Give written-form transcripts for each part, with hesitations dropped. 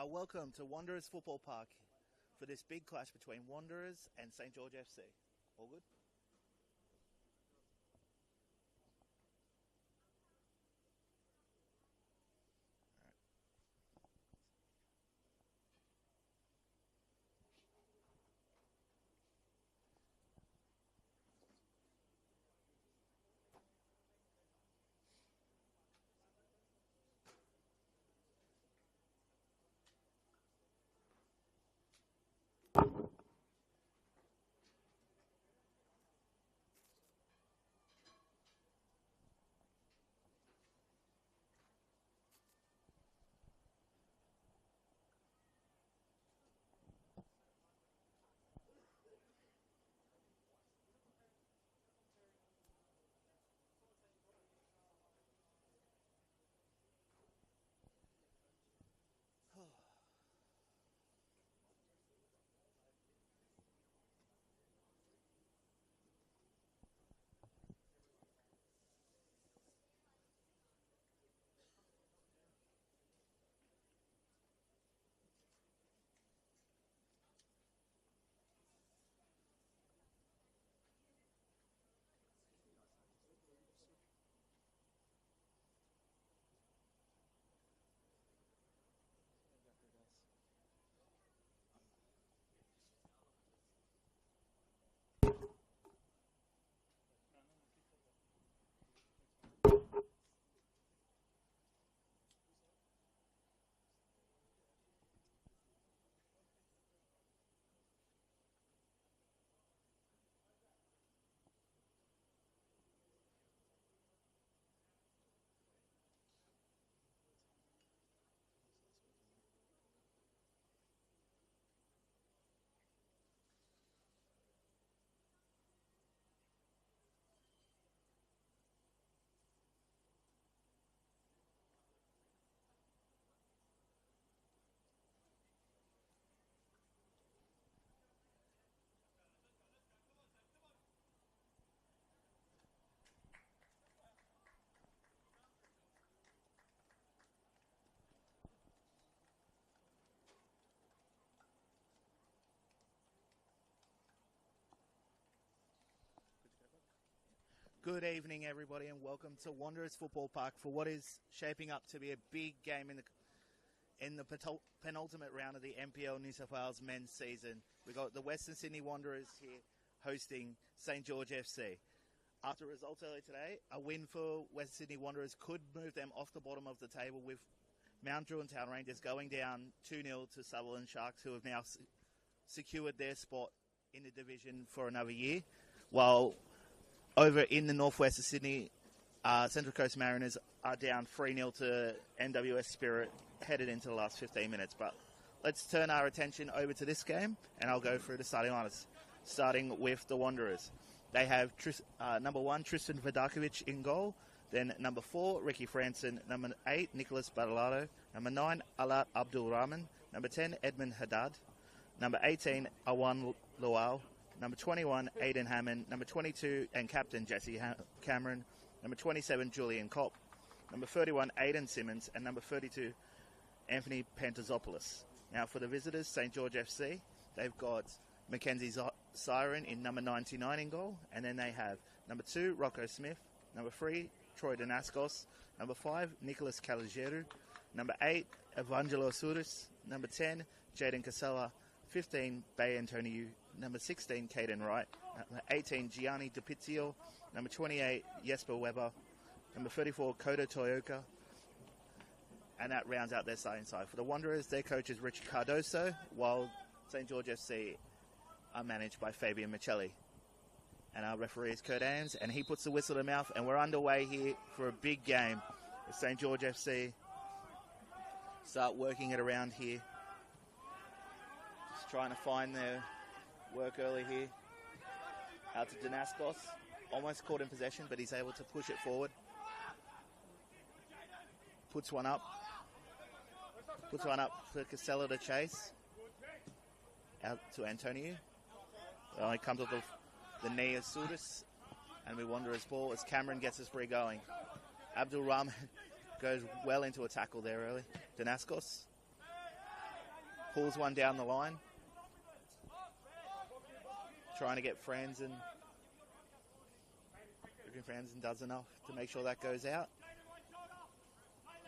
Welcome to Wanderers Football Park for this big clash between Wanderers and St. George FC. All good? Good evening, everybody, and welcome to Wanderers Football Park for what is shaping up to be a big game in the penultimate round of the NPL New South Wales men's season. We've got the Western Sydney Wanderers here hosting St. George FC. After results earlier today, a win for Western Sydney Wanderers could move them off the bottom of the table, with Mount Druitt Town Rangers going down 2-0 to Sutherland Sharks, who have now secured their spot in the division for another year, while over in the northwest of Sydney, Central Coast Mariners are down 3-0 to NWS Spirit, headed into the last 15 minutes. But let's turn our attention over to this game, and I'll go through the starting lineups, starting with the Wanderers. They have number 1, Tristan Vodakovic in goal. Then number 4, Ricky Franson. Number 8, Nicholas Badalado. Number 9, Alat Abdul Rahman. Number 10, Edmund Haddad. Number 18, Awan Lual. Number 21, Aidan Hammond. Number 22, and captain Jesse Cameron. Number 27, Julian Kopp. Number 31, Aidan Simmons. And number 32, Anthony Pantazopoulos. Now for the visitors, St. George FC, they've got Mackenzie Siren in number 99 in goal. And then they have number 2, Rocco Smith. Number 3, Troy Danaskos. Number 5, Nicholas Caligeru. Number 8, Evangelo Suris. Number 10, Jaden Casella. 15, Bay Antonio. Number 16, Caden Wright. Number 18, Gianni DiPizio. Number 28, Jesper Weber. Number 34, Koda Toyoka. And that rounds out their starting side. For the Wanderers, their coach is Rich Cardoso, while St. George FC are managed by Fabian Michelli. And our referee is Kurt Ames, and he puts the whistle in the mouth, and we're underway here for a big game. St. George FC start working it around here. Just trying to find their work early here. Out to Danaskos. Almost caught in possession, but he's able to push it forward. Puts one up. Puts one up for Casella to chase. Out to Antonio. It only comes off the knee of Sudis. And we Wanderers ball as Cameron gets us re-going. Abdul Rahman goes well into a tackle there early. Danaskos pulls one down the line. Trying to get Franzen. Franzen does enough to make sure that goes out.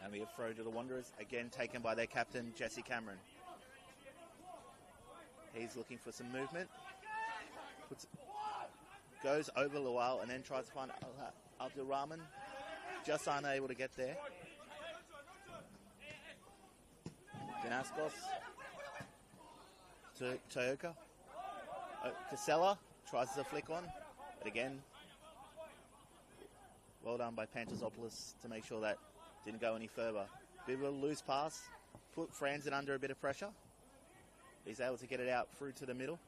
And we have throw to the Wanderers, again taken by their captain, Jesse Cameron. He's looking for some movement. Goes over Lual and then tries to find Abdul Rahman. Just unable to get there. Danaskos. Toyoka. Casella tries to flick on. But again, well done by Pantazopoulos to make sure that didn't go any further. Bit of a loose pass. Put Franzen under a bit of pressure. He's able to get it out through to the middle.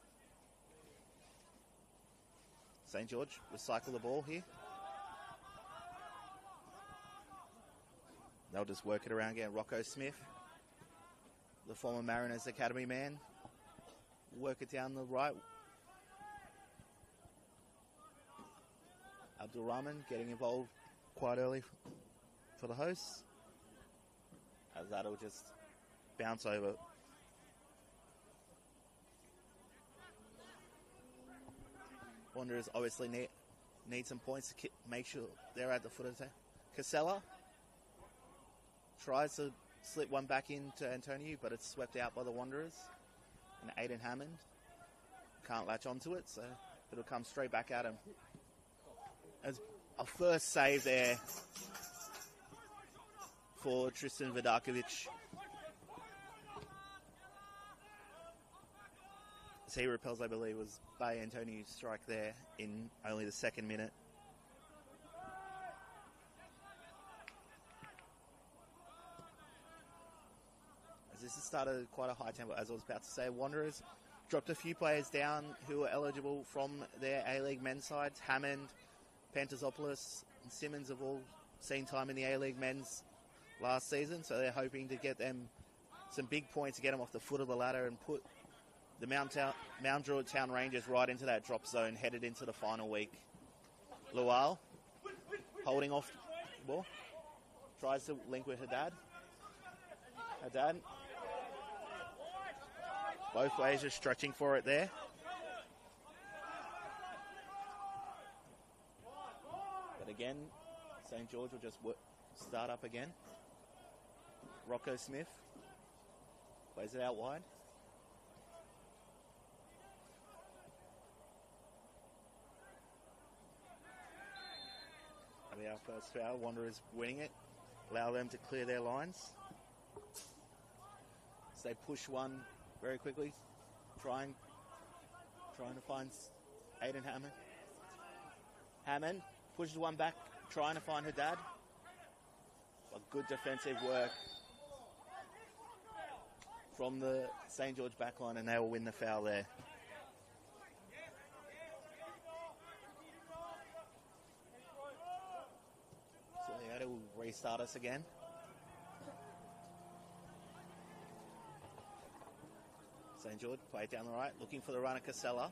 St. George recycle the ball here. They'll just work it around again. Rocco Smith, the former Mariners Academy man. Work it down the right. Abdul Rahman getting involved quite early for the hosts. As that'll just bounce over. Wanderers obviously need some points to make sure they're at the foot of the table. Casella tries to slip one back into Antonio, but it's swept out by the Wanderers. And Aiden Hammond can't latch onto it, so it'll come straight back at him. As a first save there for Tristan Vidakovic. As he repels, I believe, was by Antonio's strike there in only the second minute. As this has started quite a high tempo, as I was about to say, Wanderers dropped a few players down who were eligible from their A-League men's sides. Hammond, Pantazopoulos and Simmons have all seen time in the A-League men's last season, so they're hoping to get them some big points to get them off the foot of the ladder and put the Mount Druitt Town Rangers right into that drop zone headed into the final week. Lual holding off the ball, tries to link with Haddad. Haddad, both ways are stretching for it there. But again, St. George will just start up again. Rocco Smith plays it out wide. That'll be our first foul. Wanderers winning it. Allow them to clear their lines. So they push one very quickly. Trying to find Aiden Hammond. Hammond pushes one back, trying to find Haddad. But good defensive work from the St. George backline, and they will win the foul there. So yeah, it will restart us again. St. George play it down the right, looking for the runner Casella.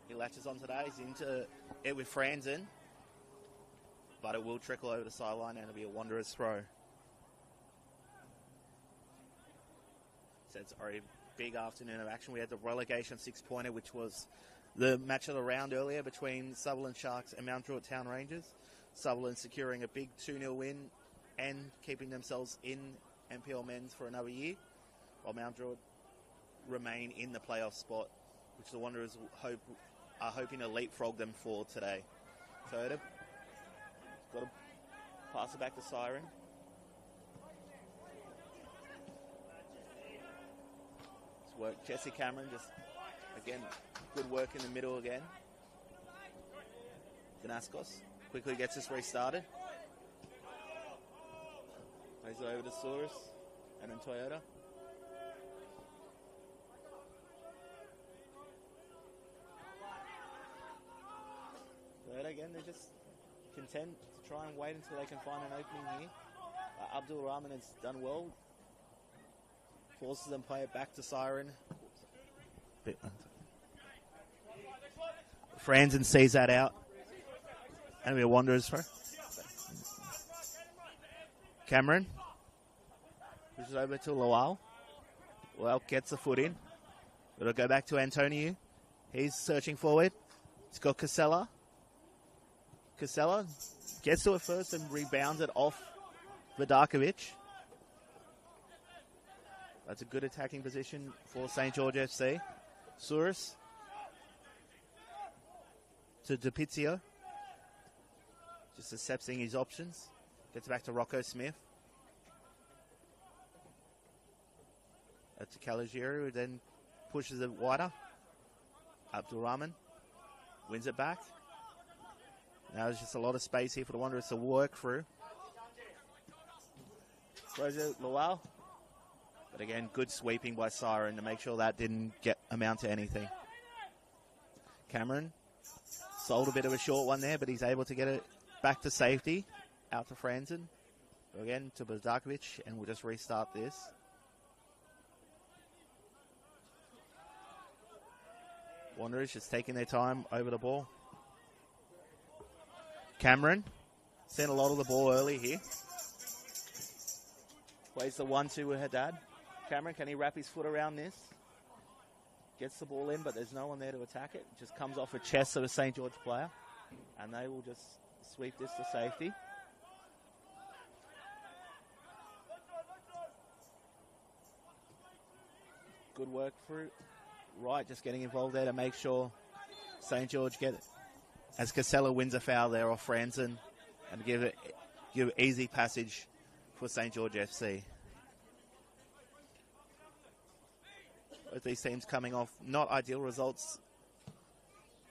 He latches onto that. He's into it with Franzen. But it will trickle over the sideline and it'll be a Wanderers throw. So it's already a big afternoon of action. We had the relegation 6-pointer, which was the match of the round earlier between Sutherland Sharks and Mount Druitt Town Rangers. Sutherland securing a big 2-0 win and keeping themselves in NPL men's for another year, while Mount Druitt remain in the playoff spot, which the Wanderers are hoping to leapfrog them for today. So they've got to pass it back to Siren. It's work. Jesse Cameron just, again, good work in the middle again. Danaskos quickly gets us restarted. Plays it over to Saurus and then Toyota. But again, they're just content to try and wait until they can find an opening here. Abdul Rahman has done well. Forces them to play it back to Siren. Franzen sees that out. And we're Wanderers throw. Cameron. Pushes over to Lowell. Well, gets the foot in. It'll go back to Antonio. He's searching forward. He's got Casella. Casella gets to it first and rebounds it off Vidakovic. That's a good attacking position for St. George FC. Souris to DiPizio. Just accepting his options. Gets back to Rocco Smith. That's to Caligiero, who then pushes it wider. Abdul Rahman wins it back. Now there's just a lot of space here for the Wanderers to work through. Throws it Luau. But again, good sweeping by Siren to make sure that didn't amount to anything. Cameron sold a bit of a short one there, but he's able to get it back to safety. Out to Franzen. Again to Vidakovic, and we'll just restart this. Wanderers just taking their time over the ball. Cameron sent a lot of the ball early here. Plays the 1-2 with Haddad. Cameron, can he wrap his foot around this? Gets the ball in, but there's no one there to attack it. It just comes off a chest of a St. George player. And they will just sweep this to safety. Good work through. Right, just getting involved there to make sure St. George get it. As Casella wins a foul there off Franzen and give easy passage for St. George FC. Both these teams coming off not ideal results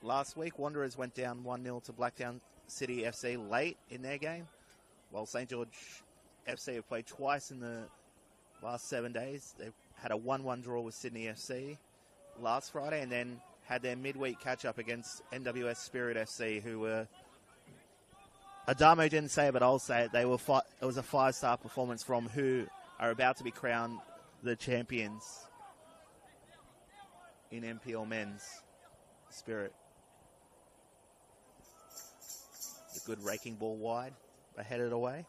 last week. Wanderers went down 1-0 to Blacktown City FC late in their game, while St. George FC have played twice in the last 7 days. They've had a 1-1 draw with Sydney FC last Friday, and then had their midweek catch-up against NWS Spirit FC, who were... Adamo didn't say it, but I'll say it. It was a 5-star performance from who are about to be crowned the champions in NPL Men's. Spirit. A good raking ball wide. They headed away.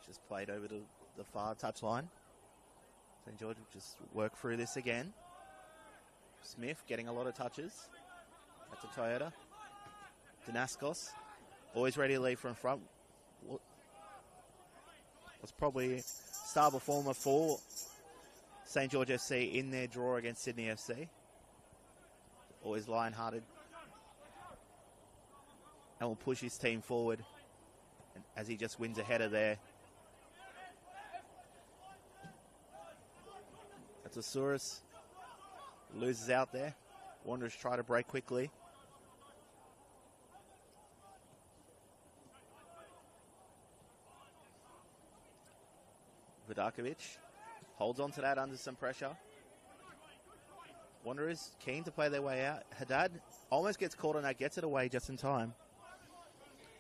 Just played over to the far touchline. St. George will just work through this again. Smith getting a lot of touches. That's a Toyota. Danaskos, always ready to lead from front. Was probably star performer for St. George FC in their draw against Sydney FC. Always lion-hearted. And will push his team forward as he just wins a header there. That's Asuris. Loses out there. Wanderers try to break quickly. Vidakovic holds on to that under some pressure. Wanderers keen to play their way out. Haddad almost gets caught on that, gets it away just in time.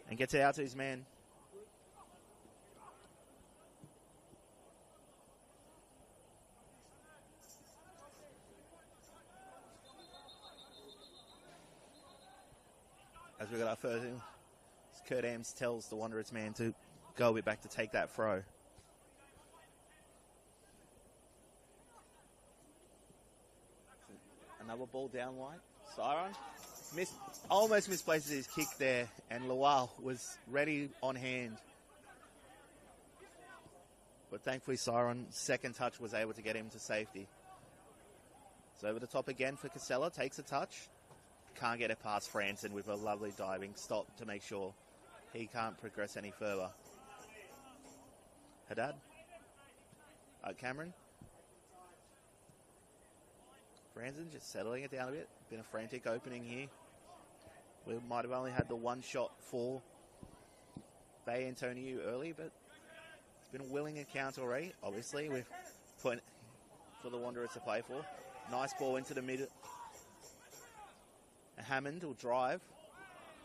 And gets it out to his man. As we got our first, Kurt Ames tells the Wanderers man to go a bit back to take that throw. Another ball down line. Siron almost misplaces his kick there, and Luau was ready on hand. But thankfully Siron's second touch was able to get him to safety. So over the top again for Casella, takes a touch. Can't get it past Franzen with a lovely diving stop to make sure he can't progress any further. Haddad. Cameron. Franzen just settling it down a bit. Been a frantic opening here. We might have only had the one shot for Bay Antonio early, but it's been a willing encounter already, obviously, with point for the Wanderers to play for. Nice ball into the middle. Hammond will drive.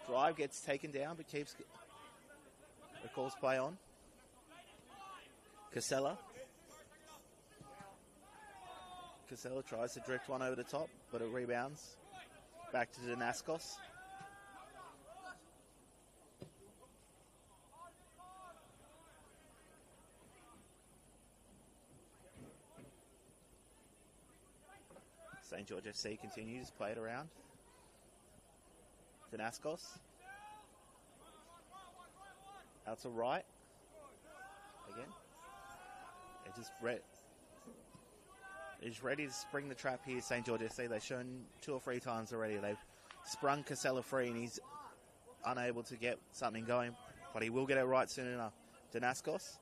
Drive gets taken down, but keeps the calls play on. Casella. Casella tries to drift one over the top, but it rebounds. Back to Danaskos. St. George FC continues, play it around. Danaskos. Out to right. Again. He's ready to spring the trap here, St. George FC. They've shown 2 or 3 times already. They've sprung Casella free and he's unable to get something going, but he will get it right soon enough. Danaskos.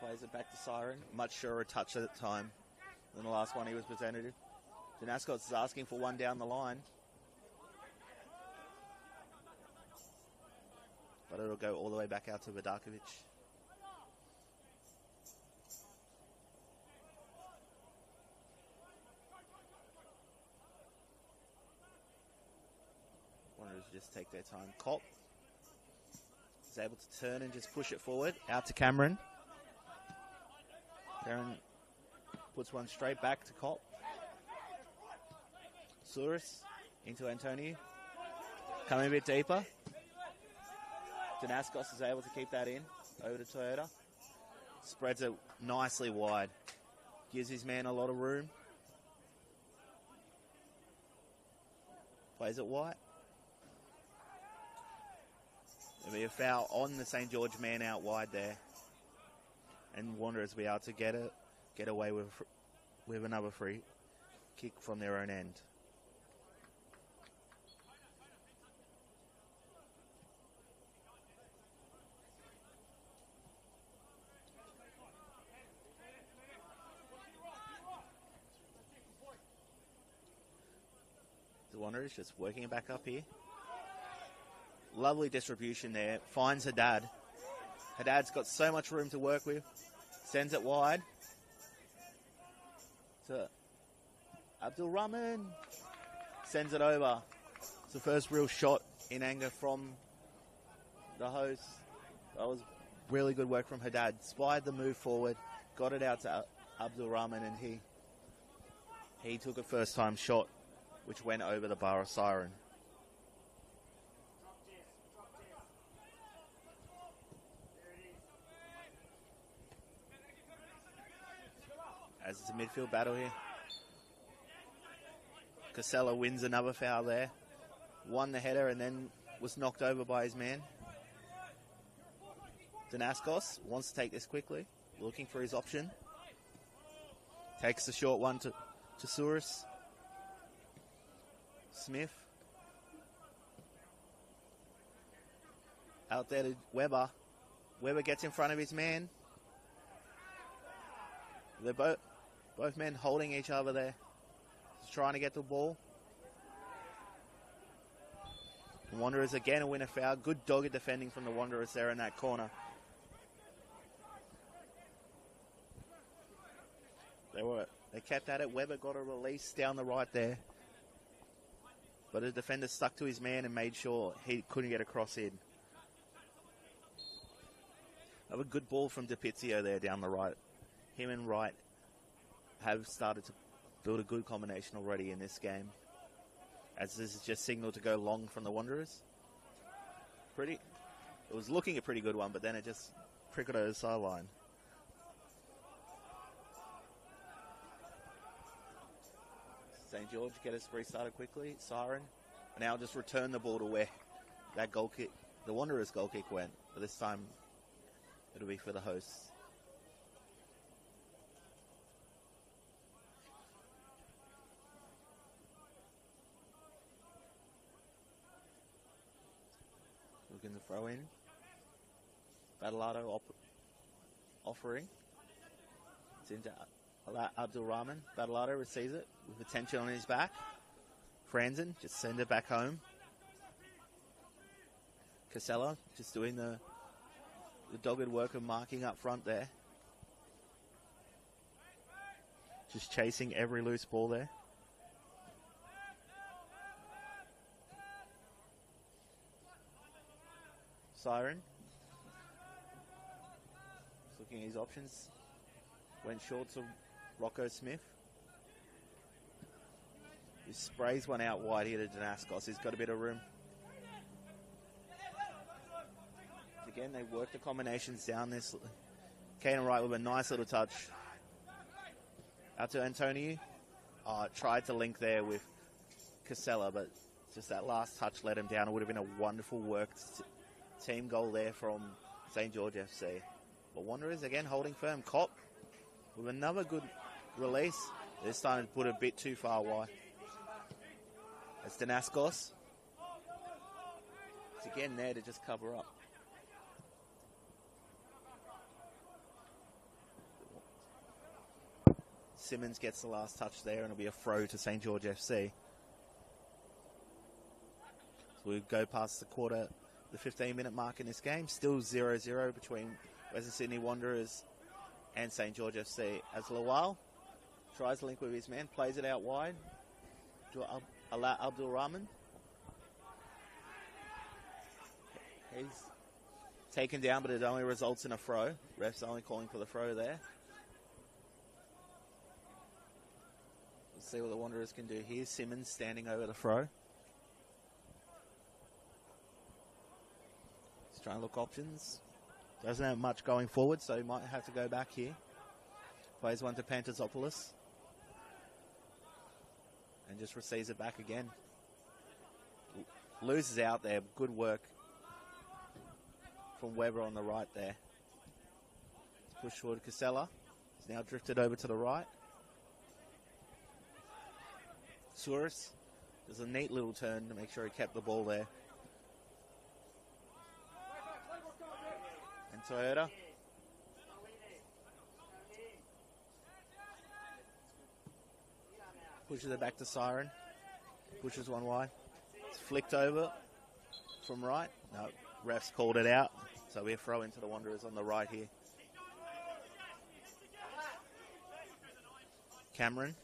Plays it back to Siren. Much surer touch at the time than the last one he was presented. Danaskos is asking for one down the line. But it'll go all the way back out to Vidakovic. Wanted to just take their time. Kopp is able to turn and just push it forward. Out to Cameron. Cameron puts one straight back to Kopp. Souris into Antonio. Coming a bit deeper. Danaskos is able to keep that in. Over to Toyota. Spreads it nicely wide. Gives his man a lot of room. Plays it wide. There'll be a foul on the St. George man out wide there. And Wanderers will be able to get away with another free kick from their own end. The Wanderers just working it back up here. Lovely distribution there. Finds Haddad. Haddad's got so much room to work with. Sends it wide to Abdul Rahman. Sends it over. It's the first real shot in anger from the host. That was really good work from Haddad. Spied the move forward. Got it out to Abdul Rahman and he took a first time shot which went over the bar of Siren. As it's a midfield battle here. Casella wins another foul there. Won the header and then was knocked over by his man. Danaskos wants to take this quickly. Looking for his option. Takes the short one to Souris. Smith. Out there to Weber. Weber gets in front of his man. They're both men holding each other there. Just trying to get the ball. The Wanderers again win a foul. Good dogged defending from the Wanderers there in that corner. They kept at it. Weber got a release down the right there. But the defender stuck to his man and made sure he couldn't get across in. Have a good ball from DiPizio there down the right. Him and Wright have started to build a good combination already in this game. As this is just signaled to go long from the Wanderers. It was looking a pretty good one, but then it just prickled over the sideline. St. George get us restarted quickly. Siren. Now just return the ball to where that goal kick, the Wanderers goal kick went. But this time it'll be for the hosts. Looking to throw in. Battleado offering. It's into Abdul Rahman. Battleado receives it with attention on his back. Franzen just send it back home. Casella just doing the dogged work of marking up front there. Just chasing every loose ball there. Siren. Just looking at his options. Went short to Rocco Smith. He sprays one out wide here to Danaskos. He's got a bit of room. Again, they work the combinations down this. Caden Wright with a nice little touch. Out to Antonio. Tried to link there with Casella, but just that last touch let him down. It would have been a wonderful worked team goal there from St. George FC. But Wanderers again holding firm. Kopp with another good release. This time put a bit too far wide. It's Danaskos. It's again there to just cover up. Simmons gets the last touch there, and it'll be a throw to St. George FC. So we go past the 15-minute mark in this game. Still 0-0 between Western Sydney Wanderers and St. George FC. As Lawal tries to link with his man, plays it out wide. Abdul Rahman. He's taken down, but it only results in a throw. Ref's only calling for the throw there. Let's see what the Wanderers can do here. Simmons standing over the throw. He's trying to look options. Doesn't have much going forward, so he might have to go back here. Plays one to Pantazopoulos. And just receives it back again. Loses out there. Good work from Weber on the right there. Push forward Casella. He's now drifted over to the right. Souris does a neat little turn to make sure he kept the ball there. And Toyota. Pushes it back to Siren. Pushes one wide. It's flicked over from right. No, refs called it out. So we throw into the Wanderers on the right here. Cameron.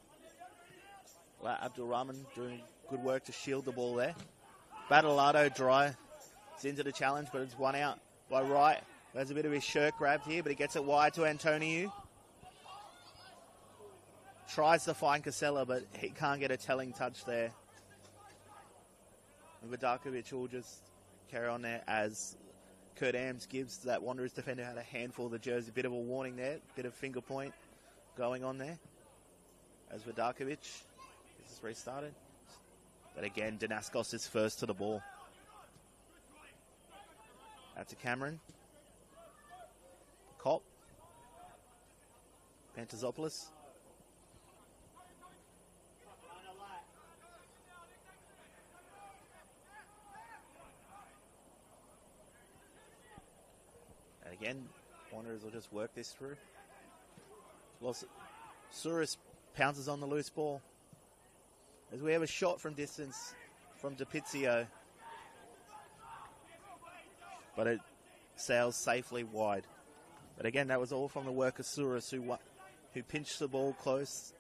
Abdul Rahman doing good work to shield the ball there. Battleado dry. It's into the challenge, but it's one out by Wright. There's a bit of his shirt grabbed here, but he gets it wide to Antonio. Tries to find Casella, but he can't get a telling touch there. And Vidakovic will just carry on there as Kurt Ames gives that Wanderers defender had a handful of the jersey. Bit of a warning there, bit of finger point going on there. As Vidakovic is restarted. But again, Danaskos is first to the ball. Out to Cameron. Kopp. Pantazopoulos. And again, Wanderers will just work this through. Souris pounces on the loose ball. As we have a shot from distance from DiPizio. But it sails safely wide. But again, that was all from the work of Souris, who pinched the ball close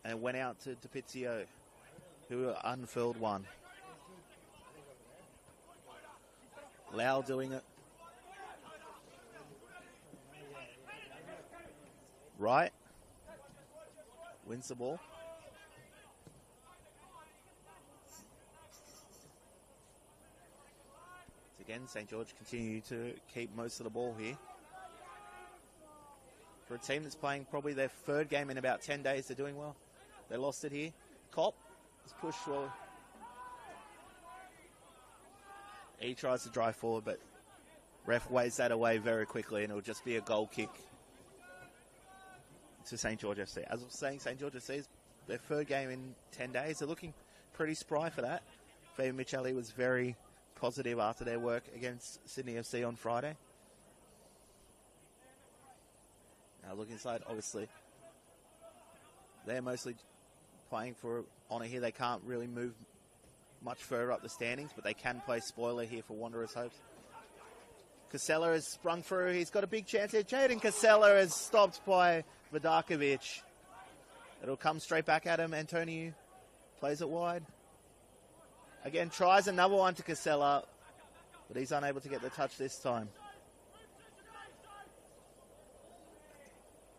and went out to DiPizio, who unfurled one. Lau doing it. Right. Wins the ball. Again, St. George continue to keep most of the ball here. For a team that's playing probably their third game in about 10 days, they're doing well. They lost it here. Kopp is pushed forward. He tries to drive forward, but ref waves that away very quickly, and it'll just be a goal kick to St. George FC. As I was saying, St. George FC is their third game in 10 days. They're looking pretty spry for that. Fabian Micheli was very positive after their work against Sydney FC on Friday. Now look inside, obviously. They're mostly playing for honour here. They can't really move much further up the standings, but they can play spoiler here for Wanderers' hopes. Casella has sprung through. He's got a big chance here. Jaden Casella is stopped by Vidakovic. It'll come straight back at him. Antonio plays it wide. Again, tries another one to Casella, but he's unable to get the touch this time.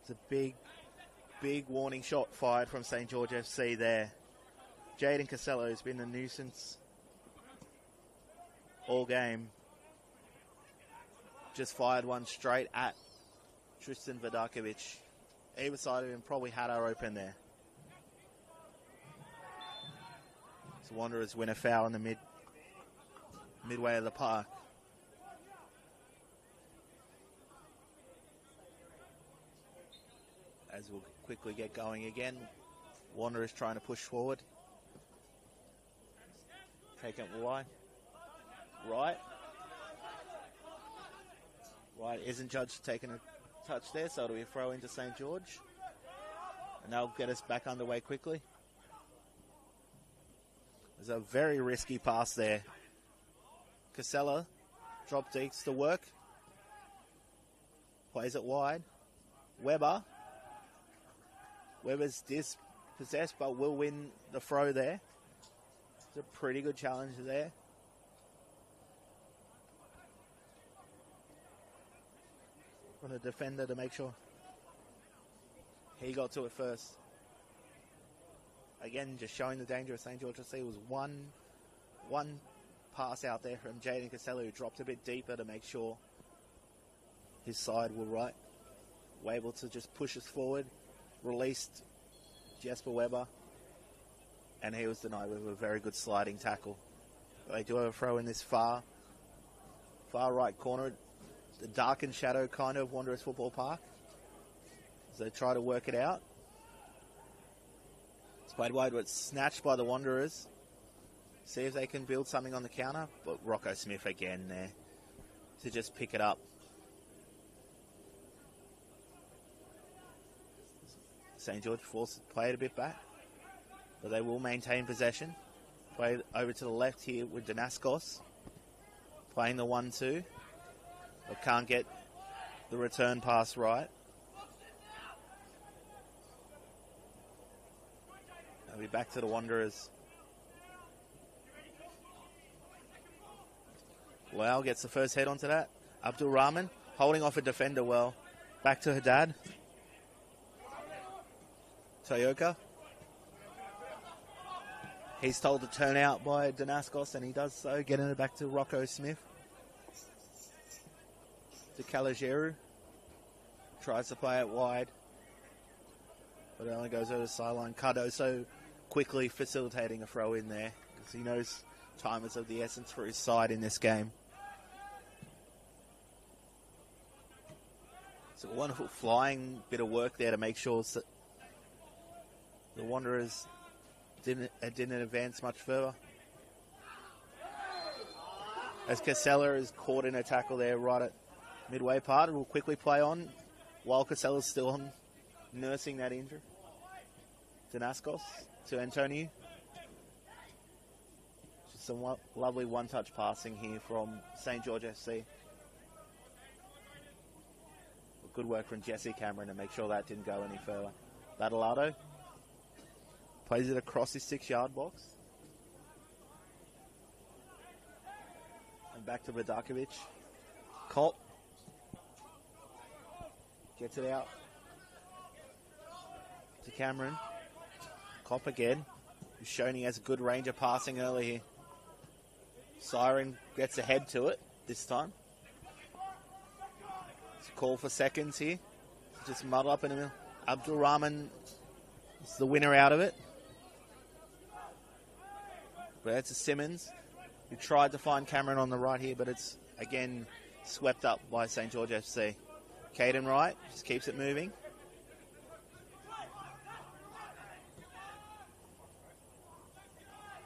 It's a big, big warning shot fired from St. George FC there. Jaden Casella has been a nuisance all game. Just fired one straight at Tristan Vidakovic. either side of him probably had her open there. So Wanderers win a foul in the midway of the park. As we'll quickly get going again, Wanderers trying to push forward. Take it wide. Right. Right isn't judged taking a touch there, so it'll be a throw into St. George. And that'll get us back underway quickly. There's a very risky pass there. Casella drop deeks to work. Plays it wide. Weber's dispossessed, but will win the throw there. It's a pretty good challenge there. On a defender to make sure he got to it first. Again, just showing the danger of St. George FC. Was one pass out there from Jaden Casella, who dropped a bit deeper to make sure his side were right. Were able to just push us forward. Released Jesper Weber, and he was denied with a very good sliding tackle. They do have a throw in this far right corner, the darkened shadow kind of Wanderers Football Park, as they try to work it out. It's played wide, but it's snatched by the Wanderers. See if they can build something on the counter, but Rocco Smith again there to just pick it up. St. George forced to play it a bit back, but they will maintain possession. Play over to the left here with Danaskos, playing the 1-2, but can't get the return pass right. They'll be back to the Wanderers. Lau gets the first head onto that. Abdul Rahman holding off a defender well. Back to Haddad. Toyoka. He's told to turn out by Danaskos, and he does so, getting it back to Rocco Smith. To Calageru. Tries to play it wide, but it only goes over the sideline. Cardoso quickly facilitating a throw in there, because he knows time is of the essence for his side in this game. It's a wonderful flying bit of work there to make sure that the Wanderers didn't advance much further. As Casella is caught in a tackle there right at midway part, it will quickly play on while Casella's still on, nursing that injury. Danaskos to Antonio. Just some lovely one-touch passing here from St. George FC. Good work from Jesse Cameron to make sure that didn't go any further. Badalado plays it across his 6-yard box. And back to Vodakovic. Kopp gets it out to Cameron. Kopp again, who's shown he has a good range of passing early here. Siren gets ahead to it this time. It's a call for seconds here. Just muddle up in the middle. Abdul Rahman is the winner out of it. But that's a Simmons, who tried to find Cameron on the right here, but it's, again, swept up by St. George FC. Caden Wright just keeps it moving.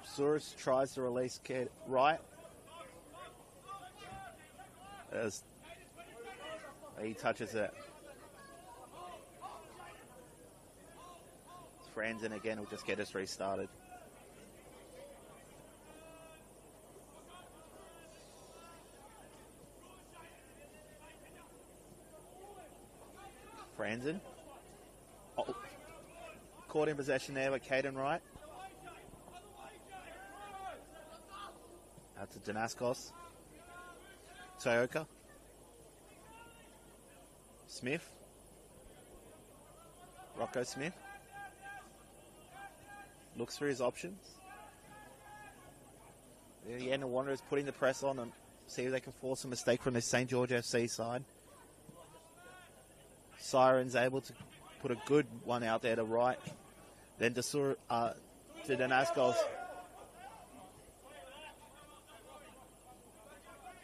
Souris tries to release Wright. As he touches it. Franzen again will just get us restarted. Franzen. Oh, caught in possession there with Caden Wright. Out to Danaskos. Toyoka. Smith. Rocco Smith. Looks for his options. Again, the Wanderers putting the press on and see if they can force a mistake from this St. George FC side. Siren's able to put a good one out there to right. Then to Danaskos.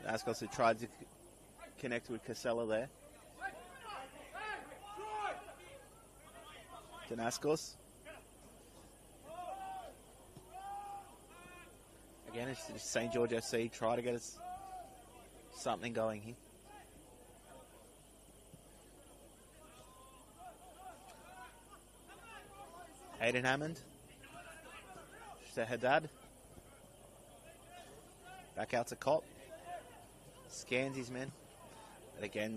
Danaskos who tried to connect with Casella there. Danaskos. Again, it's St. George FC. Try to get us something going here. Aiden Hammond. To Haddad. Back out to Kopp. Scans his men. And again,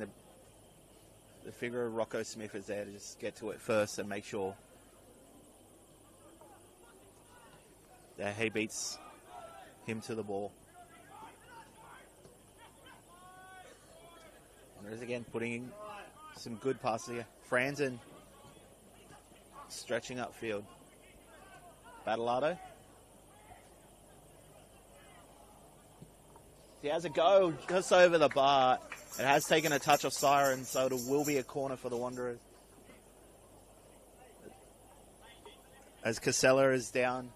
the figure of Rocco Smith is there to just get to it first and make sure that he beats him to the ball. And there's again putting in some good passes here. Franzen stretching upfield. Battleado. He has a go just over the bar. It has taken a touch of siren, so it will be a corner for the Wanderers. As Casella is down,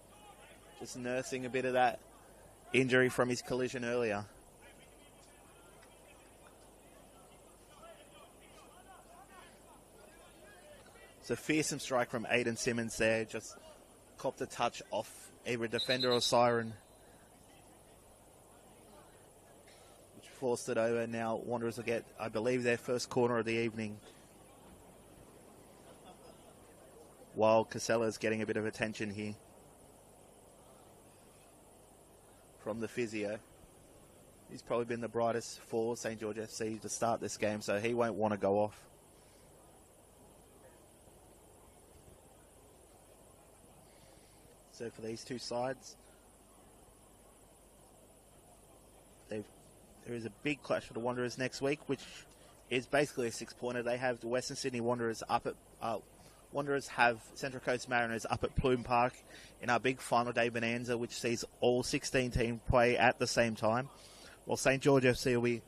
just nursing a bit of that injury from his collision earlier. It's a fearsome strike from Aiden Simmons there. Just copped a touch off either a defender or siren, which forced it over. Now Wanderers will get, I believe, their first corner of the evening, while Casella's getting a bit of attention here from the physio. He's probably been the brightest for St. George FC to start this game, so he won't want to go off. So for these two sides, there is a big clash for the Wanderers next week, which is basically a 6-pointer. They have the Western Sydney Wanderers up at Wanderers have Central Coast Mariners up at Plume Park in our big final day bonanza, which sees all 16 teams play at the same time. While St. George FC will be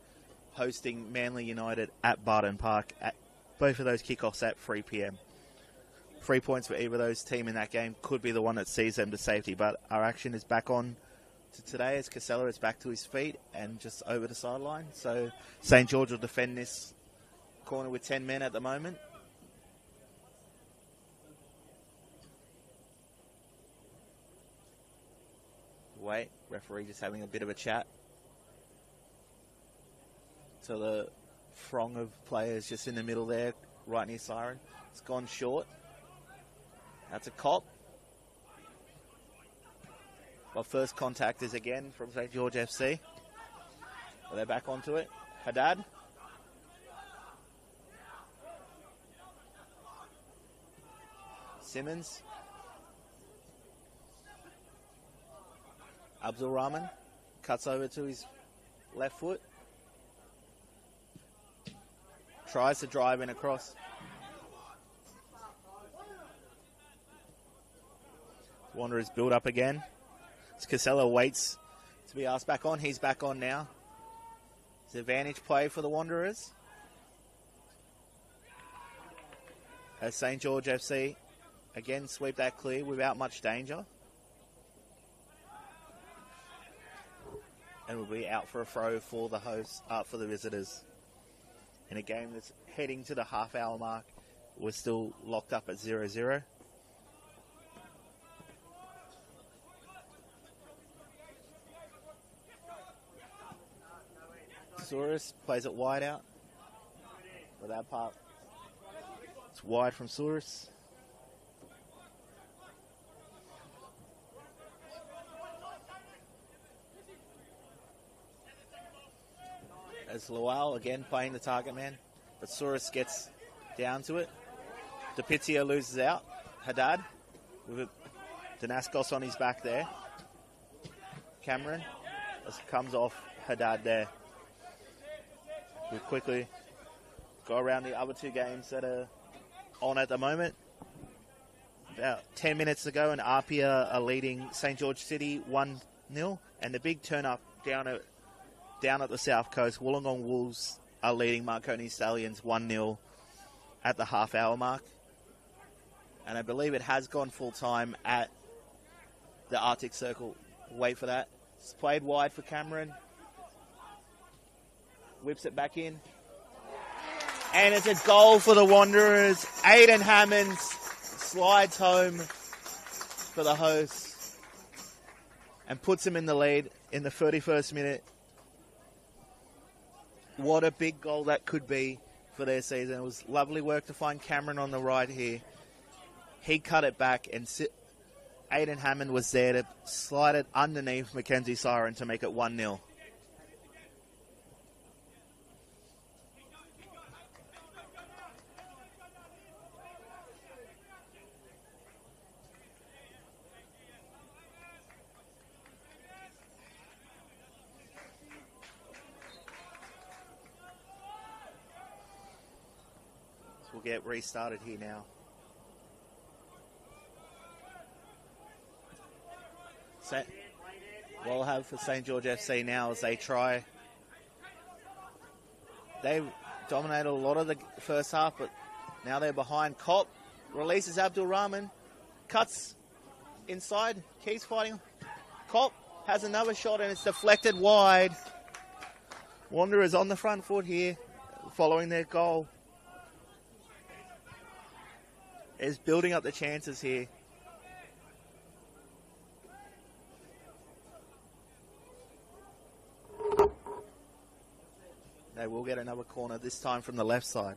hosting Manly United at Barton Park. At both of those kickoffs at 3 p.m. 3 points for either of those teams in that game could be the one that sees them to safety. But our action is back on to today as Casella is back to his feet and just over the sideline. So St. George will defend this corner with 10 men at the moment. Wait, referee just having a bit of a chat to the throng of players just in the middle there, right near siren. It's gone short. That's a Kopp. Well, first contact is again from St. George FC. Well, they're back onto it. Haddad. Simmons. Abdul Rahman cuts over to his left foot. Tries to drive in across. Wanderers build up again. Casella waits to be asked back on. He's back on now. It's an advantage play for the Wanderers, as St. George FC again sweep that clear without much danger. And will be out for a throw for the hosts, for the visitors. In a game that's heading to the half-hour mark, we're still locked up at 0-0. Souris plays it wide out. For that part, it's wide from Souris. As Luau again playing the target man, but Souris gets down to it. DePizio loses out. Haddad with Danaskos on his back there. Cameron as it comes off Haddad there. We'll quickly go around the other two games that are on at the moment. About 10 minutes to go, and Apia are leading St. George City 1-0. And the big turn-up down at the South Coast, Wollongong Wolves are leading Marconi Stallions 1-0 at the half-hour mark. And I believe it has gone full-time at the Arctic Circle. Wait for that. It's played wide for Cameron. Whips it back in. And it's a goal for the Wanderers. Aiden Hammonds slides home for the hosts and puts him in the lead in the 31st minute. What a big goal that could be for their season. It was lovely work to find Cameron on the right here. He cut it back, and Aiden Hammond was there to slide it underneath Mackenzie Siren to make it 1-0. We'll get restarted here now. We'll have for St. George FC now as they try. They've dominated a lot of the first half, but now they're behind. Kopp releases Abdul Rahman, cuts inside, keeps fighting. Kopp has another shot and it's deflected wide. Wanderers on the front foot here, following their goal. Is building up the chances here. They will get another corner, this time from the left side.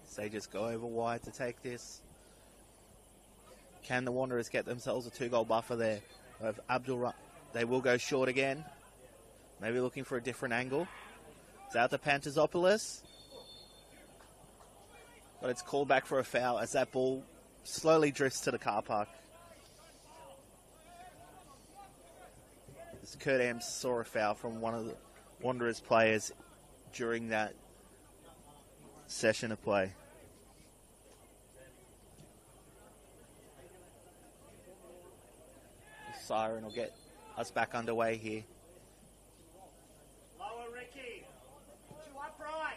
So they just go over wide to take this. Can the Wanderers get themselves a 2-goal buffer there? Of they will go short again. Maybe looking for a different angle. It's out to Pantazopoulos. But it's called back for a foul as that ball slowly drifts to the car park. As Kurt Ames saw a foul from one of the Wanderers players during that session of play. Siren will get us back underway here. Lower, Ricky. Too upright.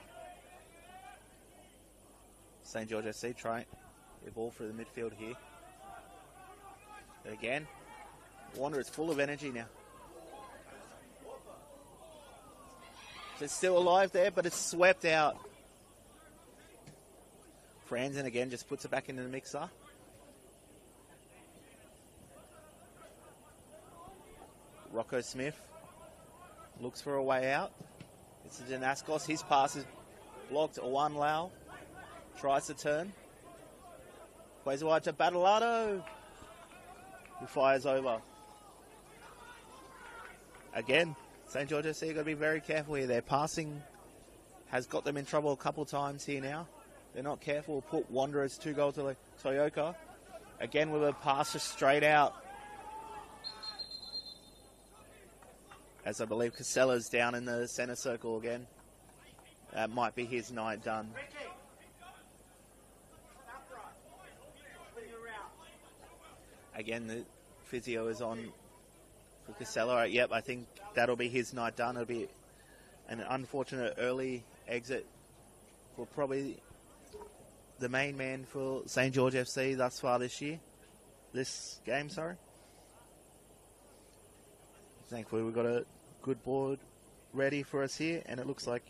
St. George FC trying the ball through the midfield here. But again, Wanderers full of energy now. So it's still alive there, but it's swept out. Franzen again just puts it back into the mixer. Rocco Smith looks for a way out. It's a Danaskos. His pass is blocked. Owan Lau tries to turn. Plays wide to Battleado, who fires over. Again, St. George FC got to be very careful here. Their passing has got them in trouble a couple times here now. They're not careful. Put Wanderers 2-goal to Toyota. Again with a pass just straight out. As I believe Casella's down in the centre circle again. That might be his night done. Again, the physio is on for Casella. Yep, I think that'll be his night done. It'll be an unfortunate early exit for probably the main man for St. George FC thus far this year. This game, sorry. Thankfully, we've got a good board ready for us here, and it looks like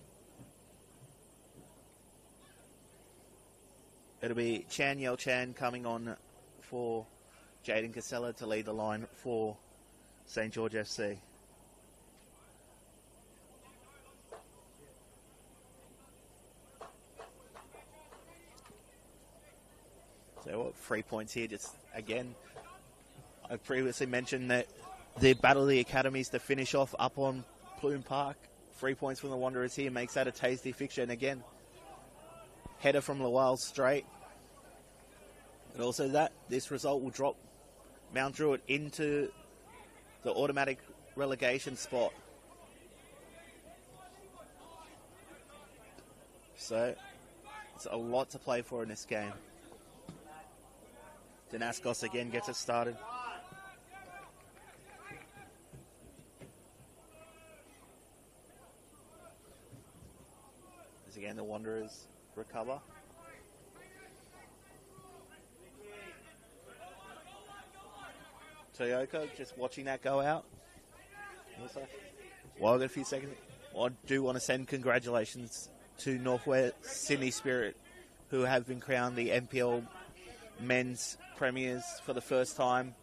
it'll be Chan Yel Chan coming on for Jaden Casella to lead the line for St. George FC. So what, 3 points here, just again, I previously mentioned that the Battle of the Academies to finish off up on Plume Park. 3 points from the Wanderers here makes that a tasty fixture. And again, header from Lowell straight. And also this result will drop Mount Druitt into the automatic relegation spot. So it's a lot to play for in this game. Danaskos again gets it started. As again the Wanderers recover. Toyoko just watching that go out. Also, well, I've got a few seconds. I do want to send congratulations to Northwest Sydney Spirit, who have been crowned the NPL men's premiers for the first time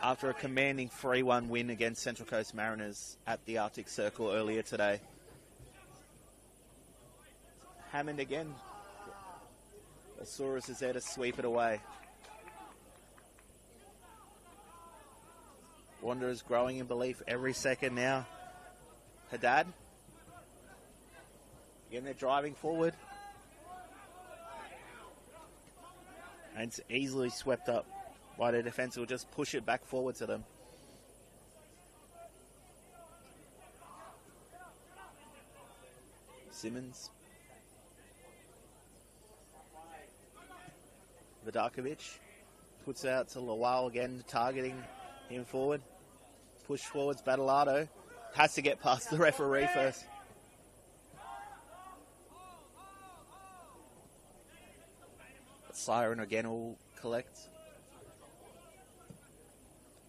after a commanding 3-1 win against Central Coast Mariners at the Arctic Circle earlier today. Hammond again. Osaurus is there to sweep it away. Wanderers growing in belief every second now. Haddad. Again, they're driving forward. And it's easily swept up by the defence. Will just push it back forward to them. Simmons. Vidakovic puts it out to Lawal again, targeting him forward. Push forwards, Battleado. Has to get past the referee first. Siren again will collect.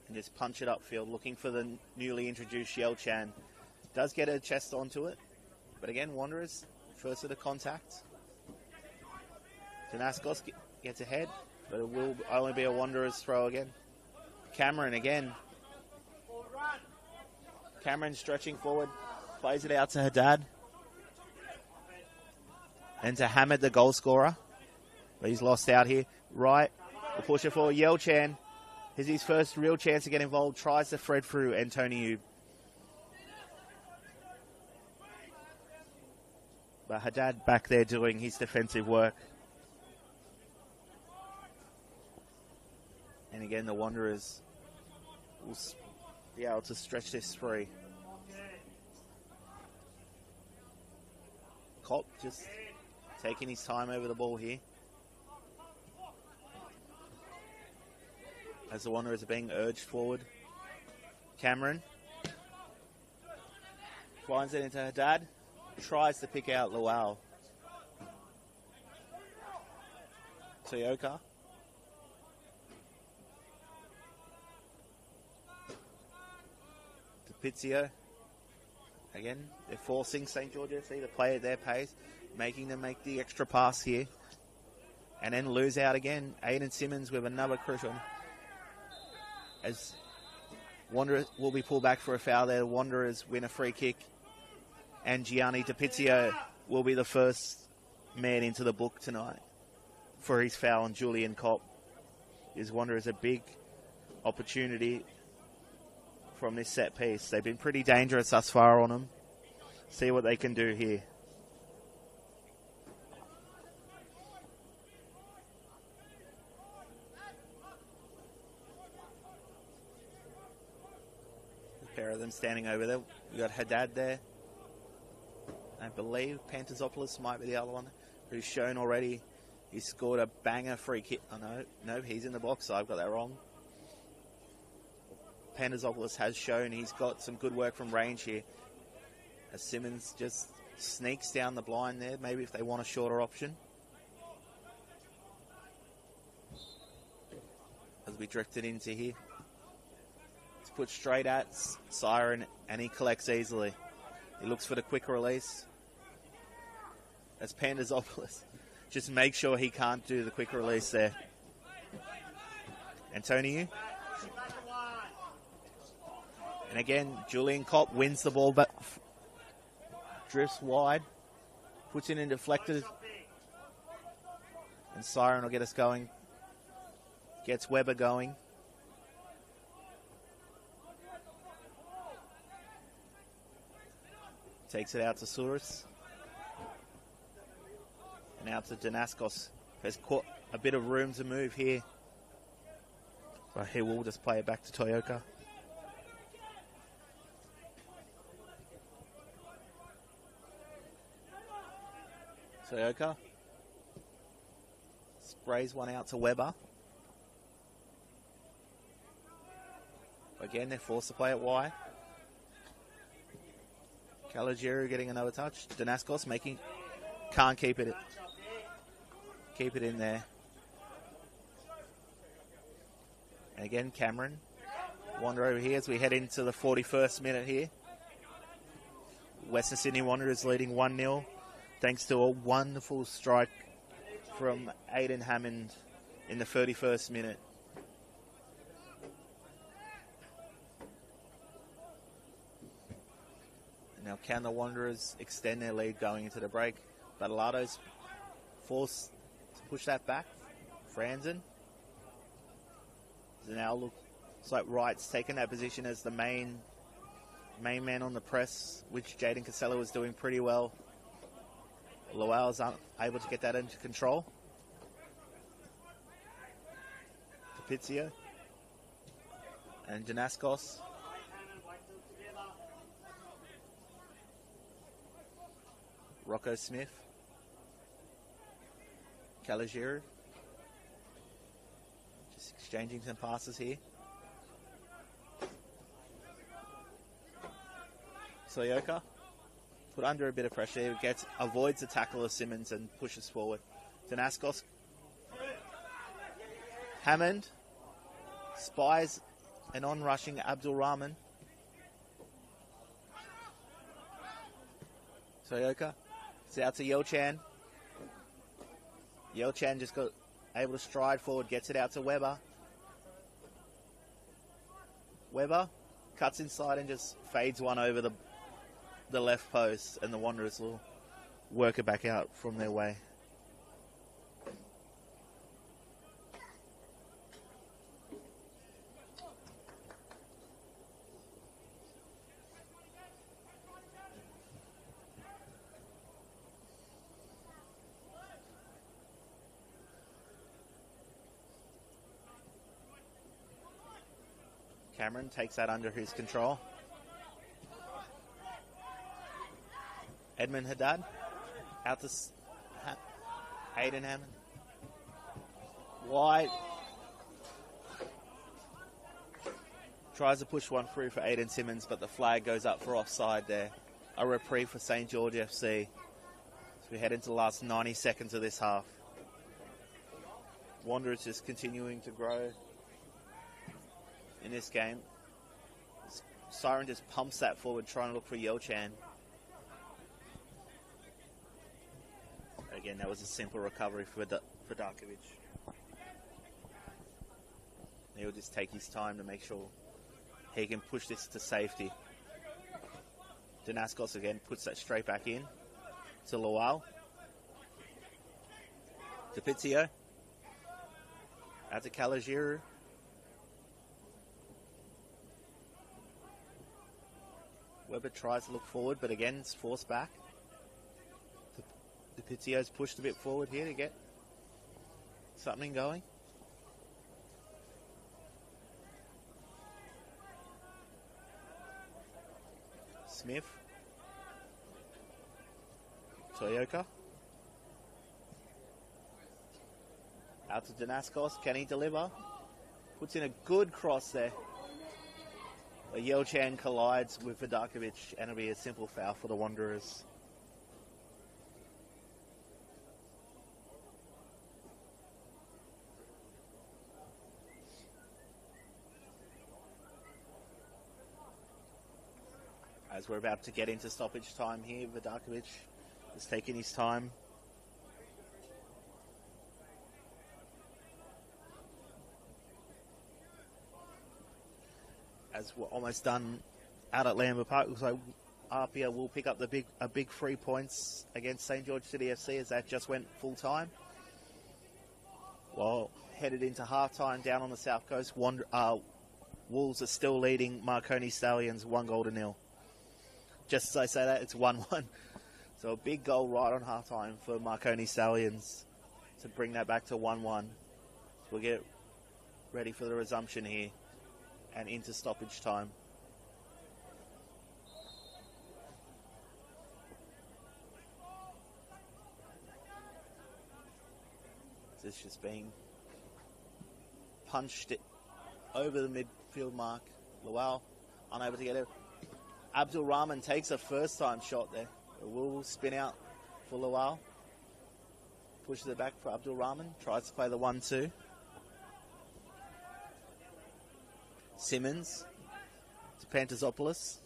And just punch it upfield, looking for the newly introduced Yel Chan. Does get a chest onto it. But again, Wanderers, first of the contact. Danaskos gets ahead, but it will only be a Wanderers throw again. Cameron again. Cameron stretching forward, plays it out to Haddad. And to Hamid, the goal scorer. But he's lost out here. Right, we'll push it forward. Yel Chan is his first real chance to get involved. Tries to thread through Antoniou. But Haddad back there doing his defensive work. And again, the Wanderers will be able to stretch this free. Kopp just taking his time over the ball here. As the Wanderers are being urged forward. Cameron finds it into Haddad. Tries to pick out Lawal. Toyoka. Pizio. Again, they're forcing St. George FC to play at their pace, making them make the extra pass here. And then lose out again. Aiden Simmons with another crucial. As Wanderers will be pulled back for a foul there. Wanderers win a free kick. And Gianni DiPizio will be the first man into the book tonight for his foul on Julian Kopp. His Wanderers a big opportunity from this set piece. They've been pretty dangerous thus far on them. See what they can do here. A pair of them standing over there. We've got Haddad there. I believe Pantazopoulos might be the other one who's shown already. He scored a banger free kick. Oh no, he's in the box. I've got that wrong. Pantazopoulos has shown he's got some good work from range here. As Simmons just sneaks down the blind there, maybe if they want a shorter option. As we drifted into here. It's put straight at Siren and he collects easily. He looks for the quick release. As Pantazopoulos just make sure he can't do the quick release there. Antoniou. And again, Julian Kopp wins the ball, but drifts wide, puts it in deflected, and Siren will get us going. Gets Weber going. Takes it out to Souris. And out to Danaskos. Has caught a bit of room to move here. But he will just play it back to Toyoka. Toyoka sprays one out to Weber. Again, they're forced to play it wide. Caligiero getting another touch. Danaskos can't keep it in there. And again, Cameron. Wander over here as we head into the 41st minute here. Western Sydney Wanderers leading 1-0 thanks to a wonderful strike from Aiden Hammond in the 31st minute. Now can the Wanderers extend their lead going into the break? Batalado's forced to push that back. Franzen. Now looks like Wright's taken that position as the main man on the press, which Jaden Casella was doing pretty well. Lowell's able to get that into control. Capizio. And Danaskos. Rocco Smith. Caligiero. Just exchanging some passes here. Soyoka put under a bit of pressure. He avoids the tackle of Simmons and pushes forward. Danaskos. Hammond spies an on-rushing Abdul Rahman. Soyoka. It's out to Yelchan. Yelchan just got able to stride forward, gets it out to Weber. Weber cuts inside and just fades one over the left post, and the Wanderers will work it back out from their way. Cameron takes that under his control. Edmund Haddad out to Aiden Hammond. Wide. Tries to push one through for Aiden Simmons, but the flag goes up for offside there. A reprieve for St. George FC. As we head into the last 90 seconds of this half. Wanderers just continuing to grow in this game. Siren just pumps that forward, trying to look for Yelchan. Again, that was a simple recovery for Darkovic. He'll just take his time to make sure he can push this to safety. Danaskos again puts that straight back in to Lowell. To Pizio. Out to Caligiero. Weber tries to look forward, but again, it's forced back. The Pizio's pushed a bit forward here to get something going. Smith. Toyoka. Out to Danaskos. Can he deliver? Puts in a good cross there. Yelchan collides with Vidakovic, and it'll be a simple foul for the Wanderers. As we're about to get into stoppage time here, Vidakovic is taking his time. As we're almost done out at Lambert Park, looks like Apia will pick up a big 3 points against St. George City FC as that just went full time. While headed into half time down on the south coast, Wolves are still leading Marconi Stallions 1-0. Just as I say that, it's 1-1. So a big goal right on half time for Marconi Stallions to bring that back to 1-1. We'll get ready for the resumption here and into stoppage time. This just being punched it over the midfield mark Luau unable to get it. Abdul Rahman takes a first-time shot there. It will spin out for Luau. Pushes it back for Abdul Rahman. Tries to play the 1-2. Simmons to Pantazopoulos.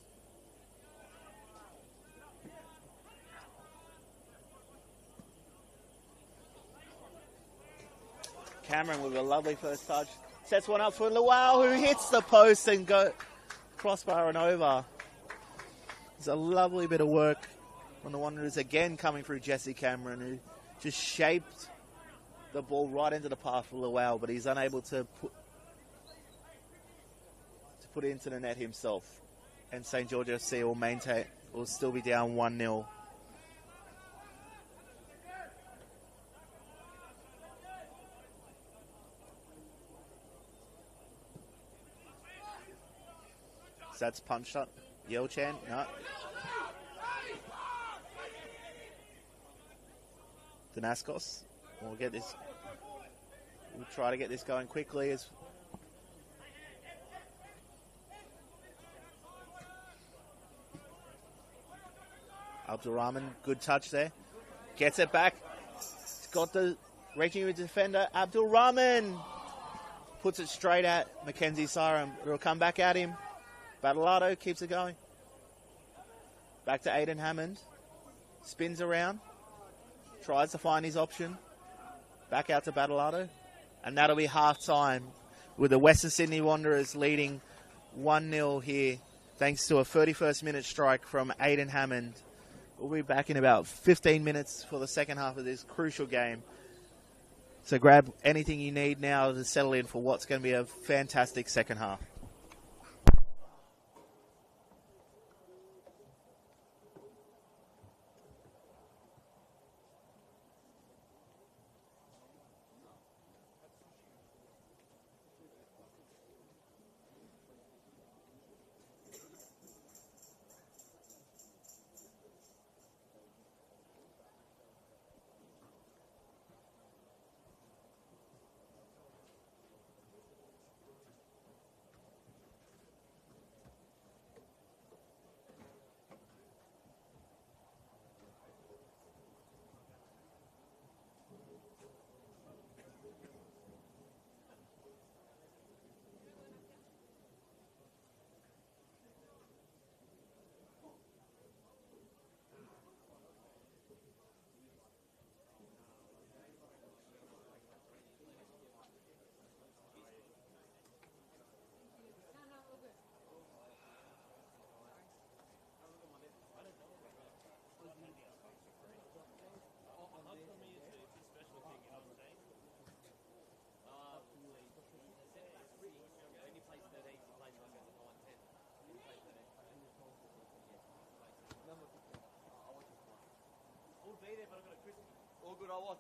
Cameron with a lovely first touch. Sets one up for Luau, who hits the post and go crossbar and over. It's a lovely bit of work on the Wanderers again coming through Jesse Cameron, who just shaped the ball right into the path for Luau, but he's unable to put it into the net himself. And St. George FC will still be down 1-0. So that's punched up. Yelchan, no. Danaskos. We'll try to get this going quickly as Abdul Rahman, good touch there. Gets it back. It's got the reaching with the defender. Abdul Rahman puts it straight at Mackenzie Siram. It'll come back at him. Battleado keeps it going. Back to Aiden Hammond. Spins around. Tries to find his option. Back out to Battleado. And that'll be half-time with the Western Sydney Wanderers leading 1-0 here thanks to a 31st minute strike from Aiden Hammond. We'll be back in about 15 minutes for the second half of this crucial game. So grab anything you need now to settle in for what's going to be a fantastic second half. All good, I watch.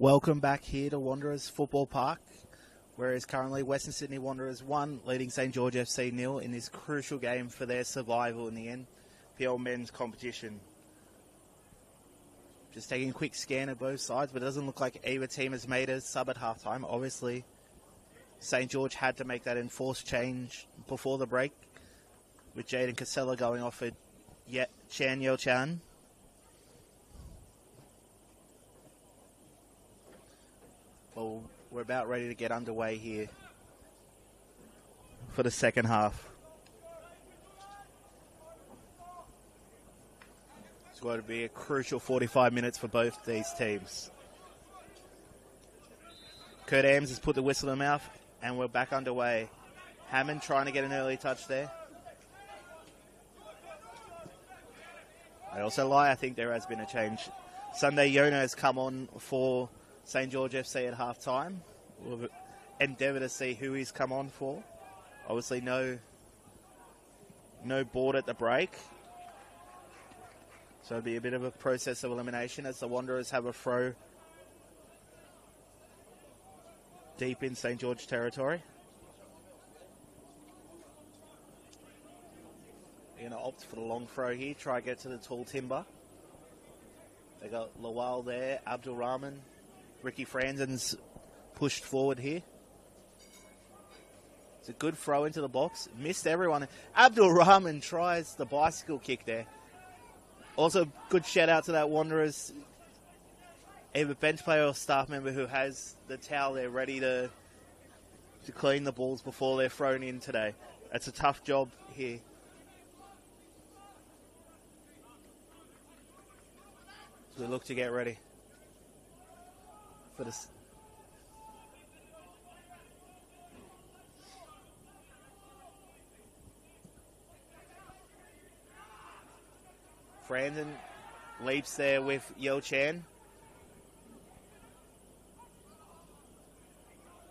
Welcome back here to Wanderers Football Park, where is currently Western Sydney Wanderers 1, leading St George FC 0 in this crucial game for their survival in the NPL men's competition. Just taking a quick scan of both sides, but it doesn't look like either team has made a sub at halftime. Obviously, St George had to make that enforced change before the break, with Jaden Casella going off at Chan Yo Chan. Well, we're about ready to get underway here for the second half. It's going to be a crucial 45 minutes for both these teams. Kurt Ames has put the whistle in the mouth, and we're back underway. Hammond trying to get an early touch there. I also lie, I think there has been a change. Sunday Yona has come on for St George FC at half-time. We'll endeavour to see who he's come on for. Obviously no board at the break. So it'll be a bit of a process of elimination as the Wanderers have a throw deep in St George territory. They're going to opt for the long throw here, try to get to the tall timber. They got Lawal there, Abdul Rahman. Ricky Franzen's pushed forward here. It's a good throw into the box. Missed everyone. Abdul Rahman tries the bicycle kick there. Also, good shout out to that Wanderers, either bench player or staff member who has the towel there ready to clean the balls before they're thrown in today. That's a tough job here. So we look to get ready for this. Brandon leaps there with Yo Chan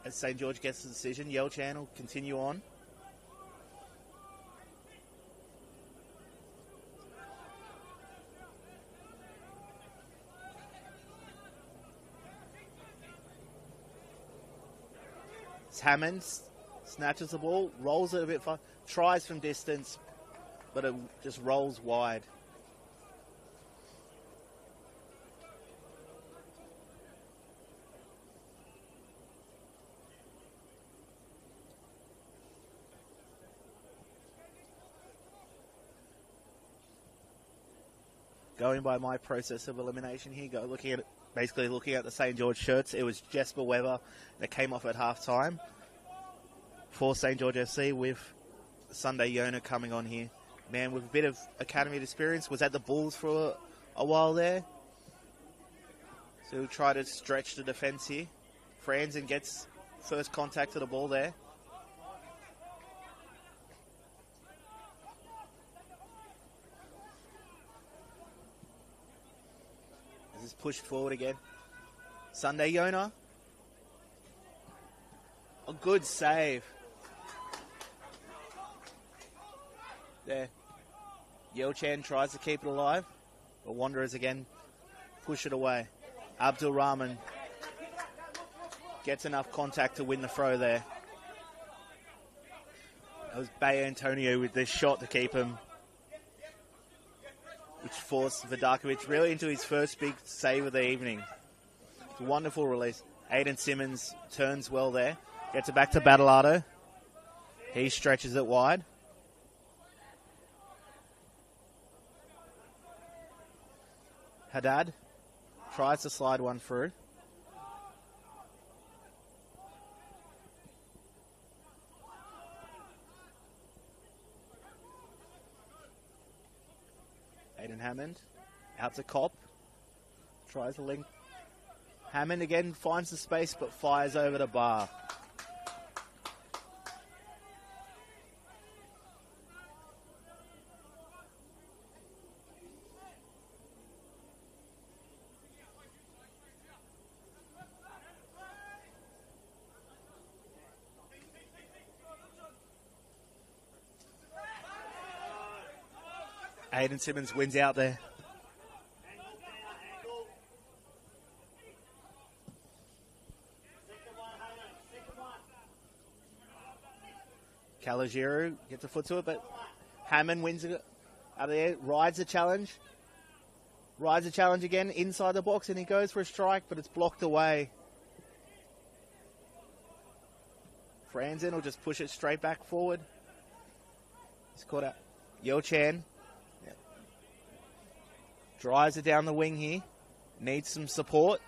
as St George gets the decision. Yo Chan will continue on. Hammond snatches the ball, rolls it a bit far, tries from distance, but it just rolls wide. Going by my process of elimination here, basically looking at the St George shirts, it was Jesper Weber that came off at half-time for St George FC, with Sunday Yona coming on here. Man with a bit of academy experience, was at the Bulls for a while there. So he'll try to stretch the defence here. Franzen gets first contact to the ball there. This is pushed forward again. Sunday Yona. A good save. There. Yo Chan tries to keep it alive, but Wanderers again push it away. Abdul Rahman gets enough contact to win the throw there. That was Bay Antonio with this shot to keep him, which forced Vidakovic really into his first big save of the evening. It's a wonderful release. Aiden Simmons turns well there. Gets it back to Battleado. He stretches it wide. Haddad tries to slide one through. Aiden Hammond out to Kopp. Tries to link. Hammond again finds the space but fires over the bar. Aiden Simmons wins out there. Calagiru gets a foot to it, but Hammond wins it out of there, rides the challenge. Rides the challenge again inside the box, and he goes for a strike, but it's blocked away. Franzen will just push it straight back forward. He's caught out. Yo Chan drives it down the wing here. Needs some support.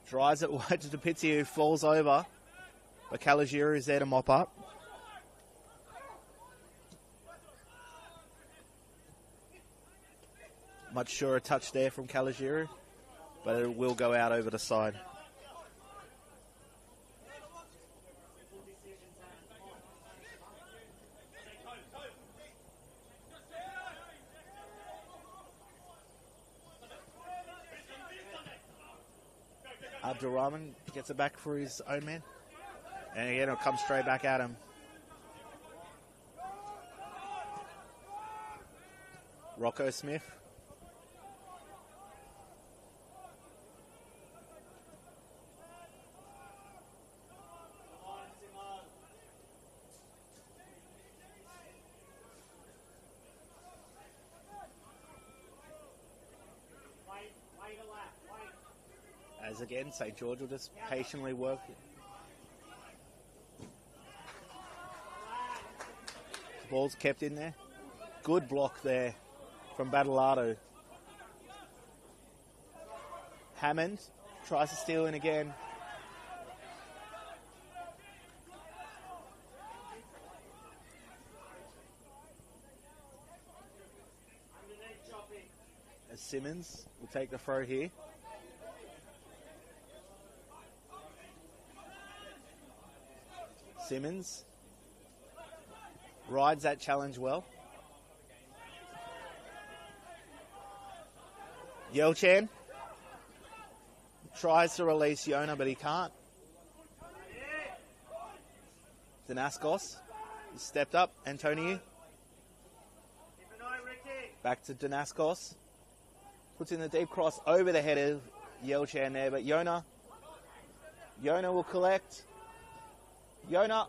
Drives it wide to Depizzi, who falls over. But Calagiru is there to mop up. Much surer touch there from Calagiru, but it will go out over the side. Abdurrahman gets it back for his own man. And again, it'll come straight back at him. Rocco Smith. As again, St. George will just patiently work. The ball's kept in there. Good block there from Battleado. Hammond tries to steal in again. As Simmons will take the throw here. Simmons rides that challenge well. Yelchan tries to release Yona, but he can't. Danaskos has stepped up. Antonio. Back to Danaskos. Puts in the deep cross over the head of Yelchan there, but Yona will collect. Yona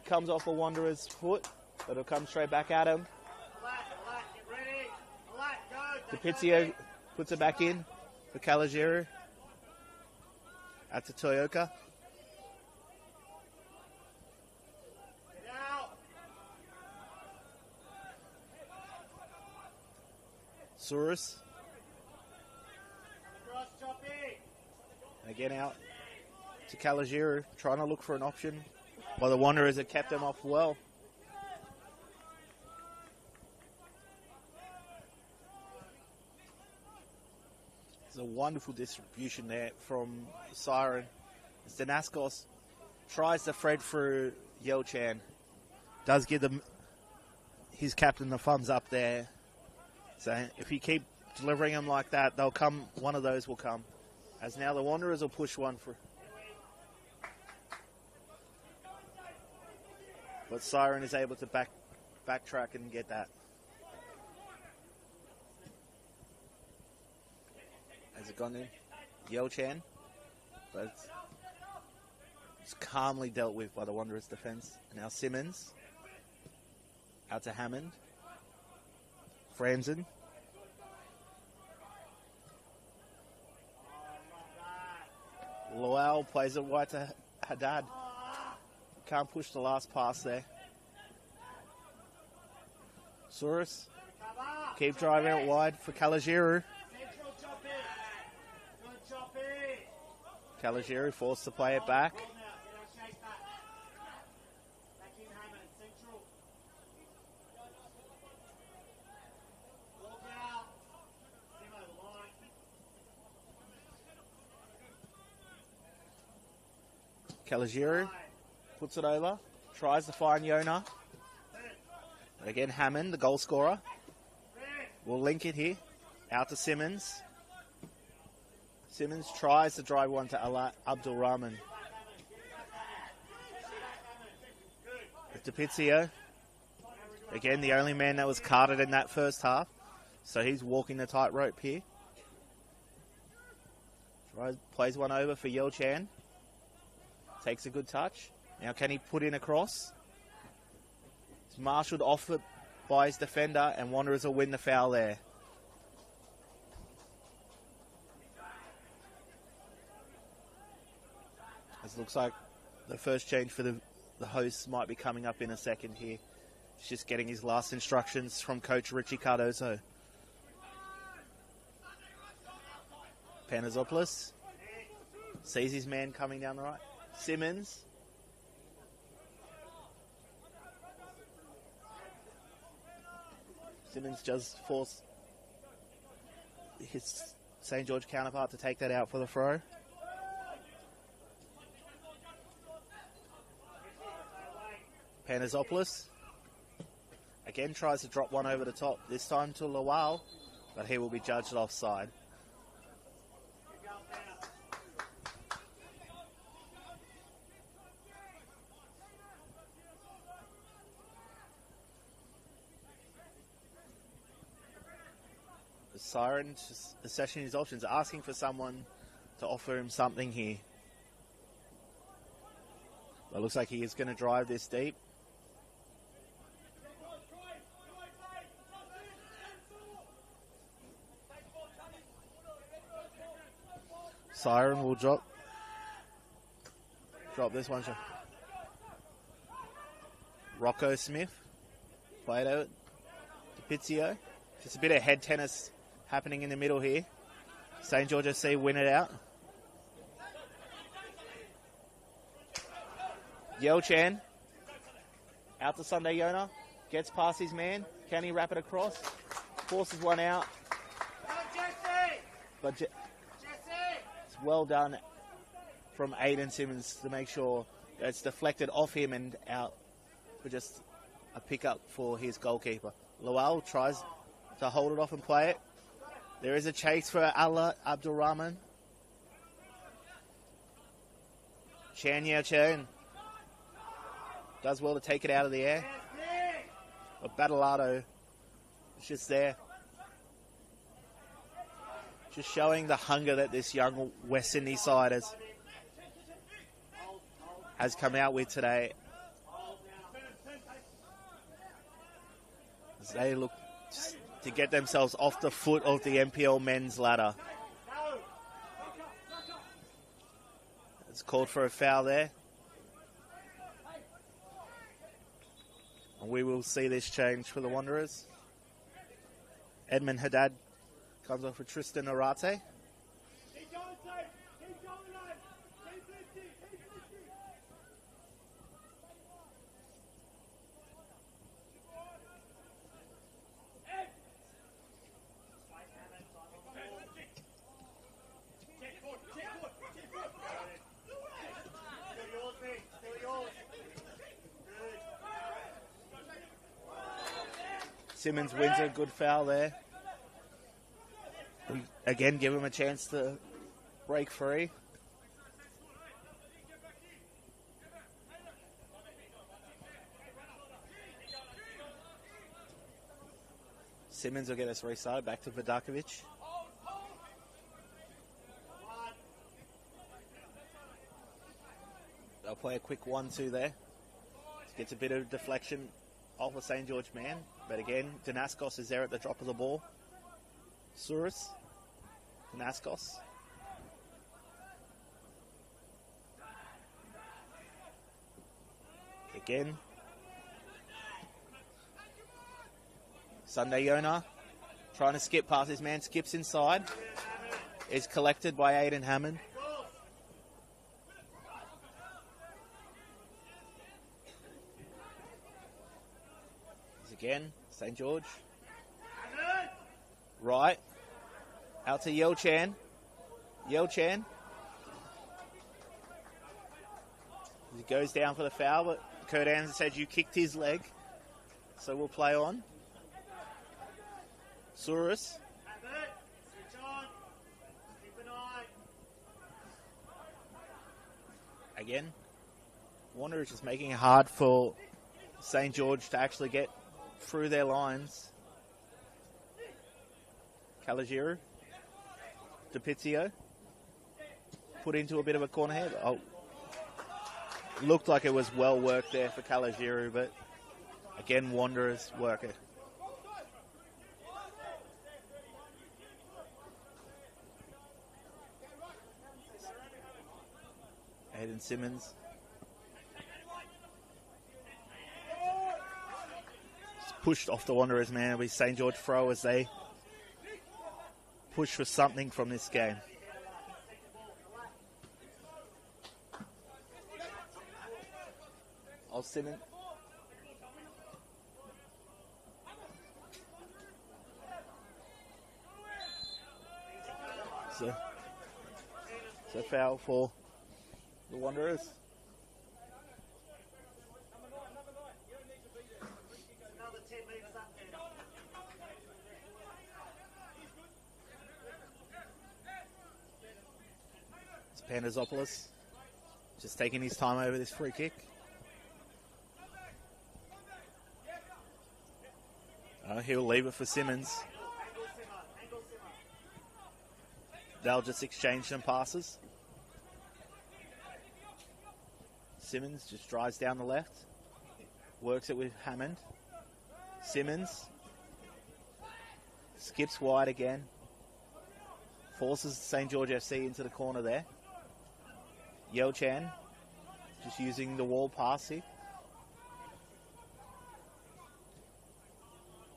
comes off a Wanderer's foot, but it'll come straight back at him. Depizio puts it back in for Calagiru. Out to Toyoka. Surus. Again out to Calagiru, trying to look for an option. While the Wanderers have kept them off well. There's a wonderful distribution there from Siren. As Danaskos tries to thread through Yelchan. Does give them his captain the thumbs up there. So if you keep delivering them like that, they'll come. One of those will come. As now the Wanderers will push one for. But Siren is able to backtrack and get that. Has it gone in? Yelchan. But it's calmly dealt with by the Wanderers defense. Now Simmons. Out to Hammond. Franzen. Loel plays it wide to Haddad. Can't push the last pass there. Surus. Keep driving it wide for Calagiru. Calagiru forced to play it back. Calagiru puts it over, tries to find Yona. Again, Hammond, the goal scorer. Will link it here. Out to Simmons. Simmons tries to drive one to Abdul Rahman. Depizio. Again, the only man that was carded in that first half. So he's walking the tightrope here. Plays one over for Yelchan. Takes a good touch. Now can he put in a cross? It's marshalled off it by his defender, and Wanderers will win the foul there. This looks like the first change for the hosts might be coming up in a second here. He's just getting his last instructions from Coach Richie Cardozo. Panazopoulos sees his man coming down the right. Simmons. Simmons just forced his St. George counterpart to take that out for the throw. Panazopoulos again tries to drop one over the top, this time to Lawal, but he will be judged offside. The siren just assessing his options, asking for someone to offer him something here. But it looks like he is going to drive this deep. Siren will drop this one. Rocco Smith, Plato, DiPizio. Just a bit of head tennis happening in the middle here. St. George FC win it out. Yeo Chan out to Sunday Yona, gets past his man. Can he wrap it across? Forces one out. But it's well done from Aiden Simmons to make sure that it's deflected off him and out for just a pickup for his goalkeeper. Lawal tries to hold it off and play it. There is a chase for Allah Abdulrahman. Chan Yeo Chan does well to take it out of the air. But Battleado is just there. Just showing the hunger that this young West Sydney side has come out with today. As they look to get themselves off the foot of the NPL men's ladder. It's called for a foul there. And we will see this change for the Wanderers. Edmund Haddad comes off with Tristan Arate. Simmons wins a good foul there. Again, give him a chance to break free. Simmons will get us restarted back to Vidakovic. They'll play a quick 1-2 there. Gets a bit of deflection off a St. George man. But again, Danaskos is there at the drop of the ball. Souris. Danaskos. Again. Sunday Yona trying to skip past his man. Skips inside. Is collected by Aiden Hammond. Again, St. George. Right. Out to Yeo Chan. Yeo Chan. He goes down for the foul, but Kurt Anderson said you kicked his leg. So we'll play on. Souris. Again. Wanderers just making it hard for St. George to actually get through their lines. Calagiru. DiPizio. Put into a bit of a corner here. Oh. Looked like it was well worked there for Kalajiru, but again, Wanderers work it. Aiden Simmons. Pushed off the Wanderers, man. It'll be St. George throw as they push for something from this game. Oh, Simmons. So foul for the Wanderers. Another 10 metres up there. It's Pandazopoulos just taking his time over this free kick. He'll leave it for Simmons. They'll just exchange some passes. Simmons just drives down the left. Works it with Hammond. Simmons. Skips wide again. Forces St. George FC into the corner there. Yeo Chan just using the wall pass here.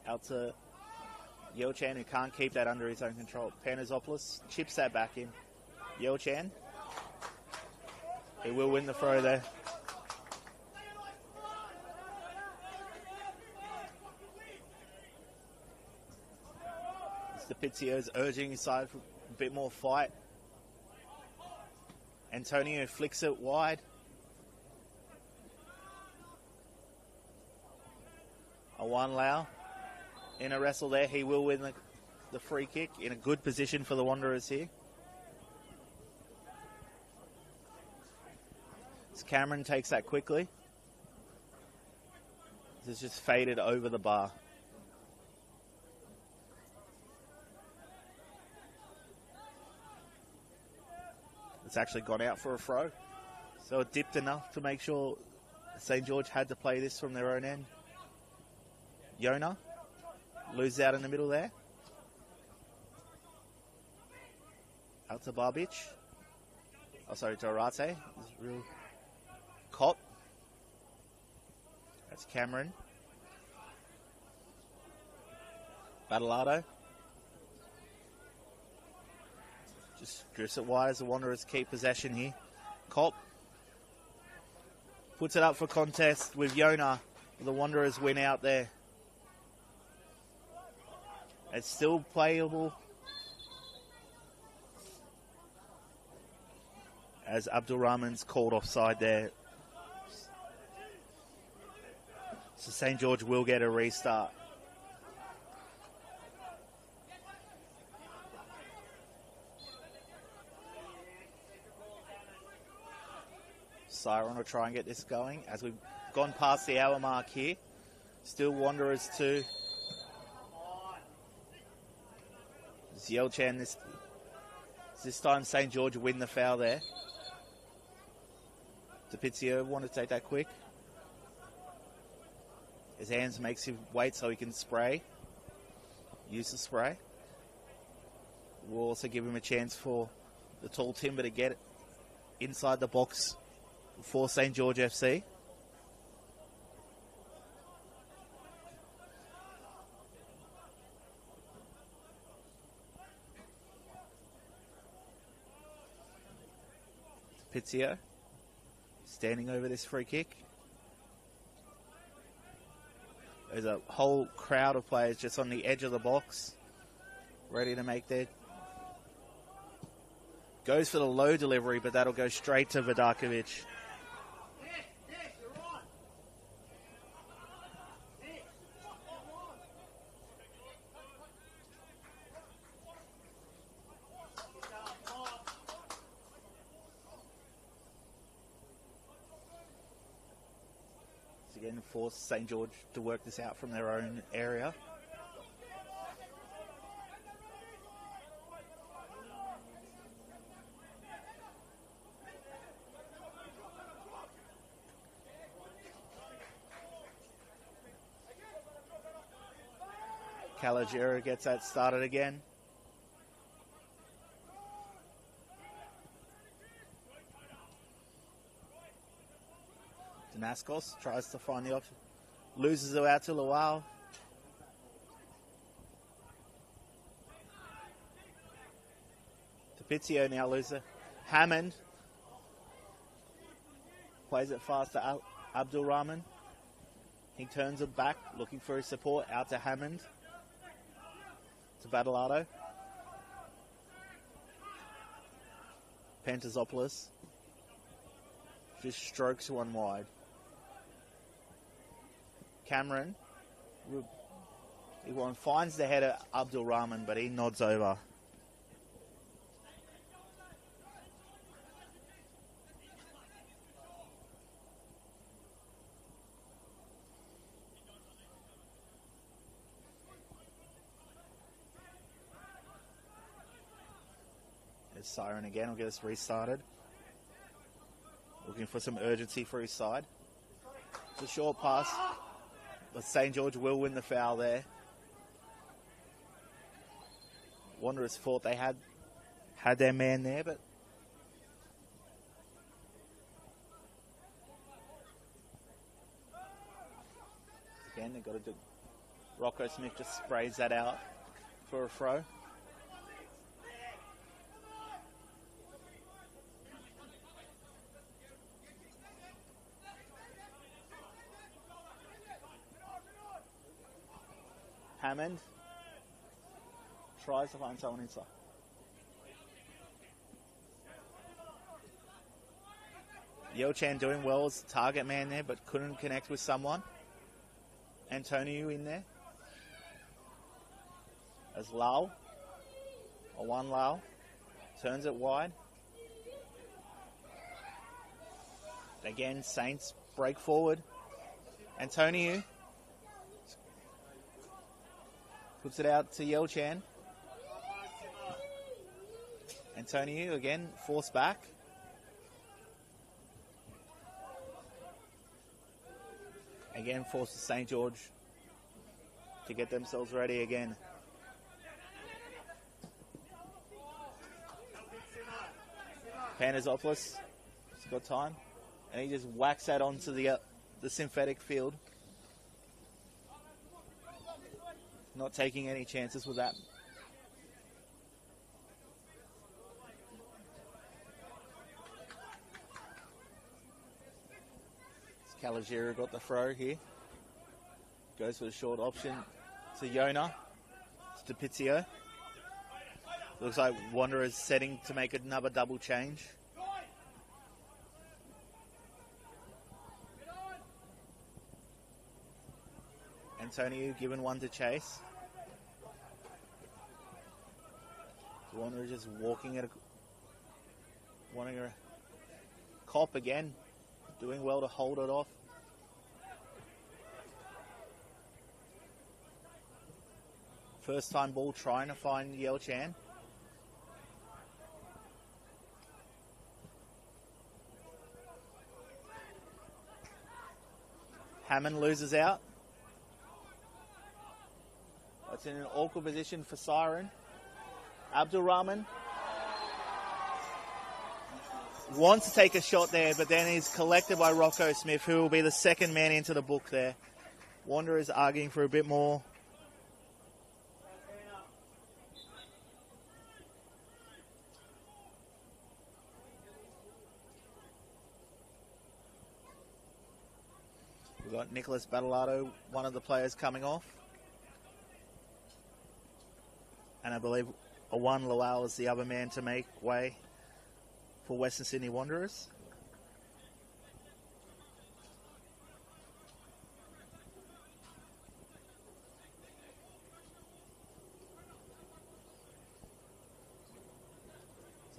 Out to Yeo Chan, who can't keep that under his own control. Panazopoulos chips that back in. Yeo Chan. He will win the throw there. Mr. Pizzio's urging his side for a bit more fight. Antonio flicks it wide. Awan Lau in a wrestle there. He will win the free kick. In a good position for the Wanderers here. As Cameron takes that quickly. This is just faded over the bar. It's actually gone out for a throw. So it dipped enough to make sure St. George had to play this from their own end. Yona loses out in the middle there. Out to Barbic. Oh, sorry, to Arate. Real cop. That's Cameron. Badalado. Just drifts it wide as the Wanderers keep possession here. Cop puts it up for contest with Yona. The Wanderers win out there. It's still playable as Abdul Rahman's called offside there. So St. George will get a restart. Siron will try and get this going as we've gone past the hour mark here. Still Wanderers 2. Yeo Chan this time St. George win the foul there. DePizio want to take that quick. His hands makes him wait so he can spray. Use the spray. We'll also give him a chance for the tall timber to get it inside the box for St. George FC. Pizzio standing over this free kick. There's a whole crowd of players just on the edge of the box ready to make their... Goes for the low delivery, but that'll go straight to Vidakovic. Again, force St. George to work this out from their own area. Calagera gets that started again. Damascus tries to find the option. Loses it out to Luau. Tapizio now loses it. Hammond plays it fast to Abdul Rahman. He turns it back, looking for his support. Out to Hammond. To Badalado. Pantazopoulos just strokes one wide. Cameron, he finds the header Abdul Rahman, but he nods over. There's siren again, will get us restarted. Looking for some urgency for his side. It's a short pass, but St. George will win the foul there. Wanderers thought they had their man there, but again they've got to do. Rocco Smith just sprays that out for a throw. Hammond tries to find someone inside. Yelchan doing well as the target man there, but couldn't connect with someone. Antonio in there. As Lau, or one Lau, turns it wide. Again, Saints break forward. Antonio puts it out to Yelchan. Antonio again, forced back. Again, forces St. George to get themselves ready again. Panazopoulos has got time, and he just whacks that onto the synthetic field. Not taking any chances with that. Calagera got the throw here. Goes for the short option to Yona. To Pizio. Looks like Wanderers setting to make another double change. Antonio given one to chase. Wanderers just walking at wanting a cop again. Doing well to hold it off. First time ball trying to find Yelchan. Hammond loses out. That's in an awkward position for Siren. Abdul Rahman wants to take a shot there, but then he's collected by Rocco Smith, who will be the second man into the book there. Wanderers arguing for a bit more. We've got Nicholas Badalado, one of the players coming off. And I believe Awan Lowell is the other man to make way for Western Sydney Wanderers.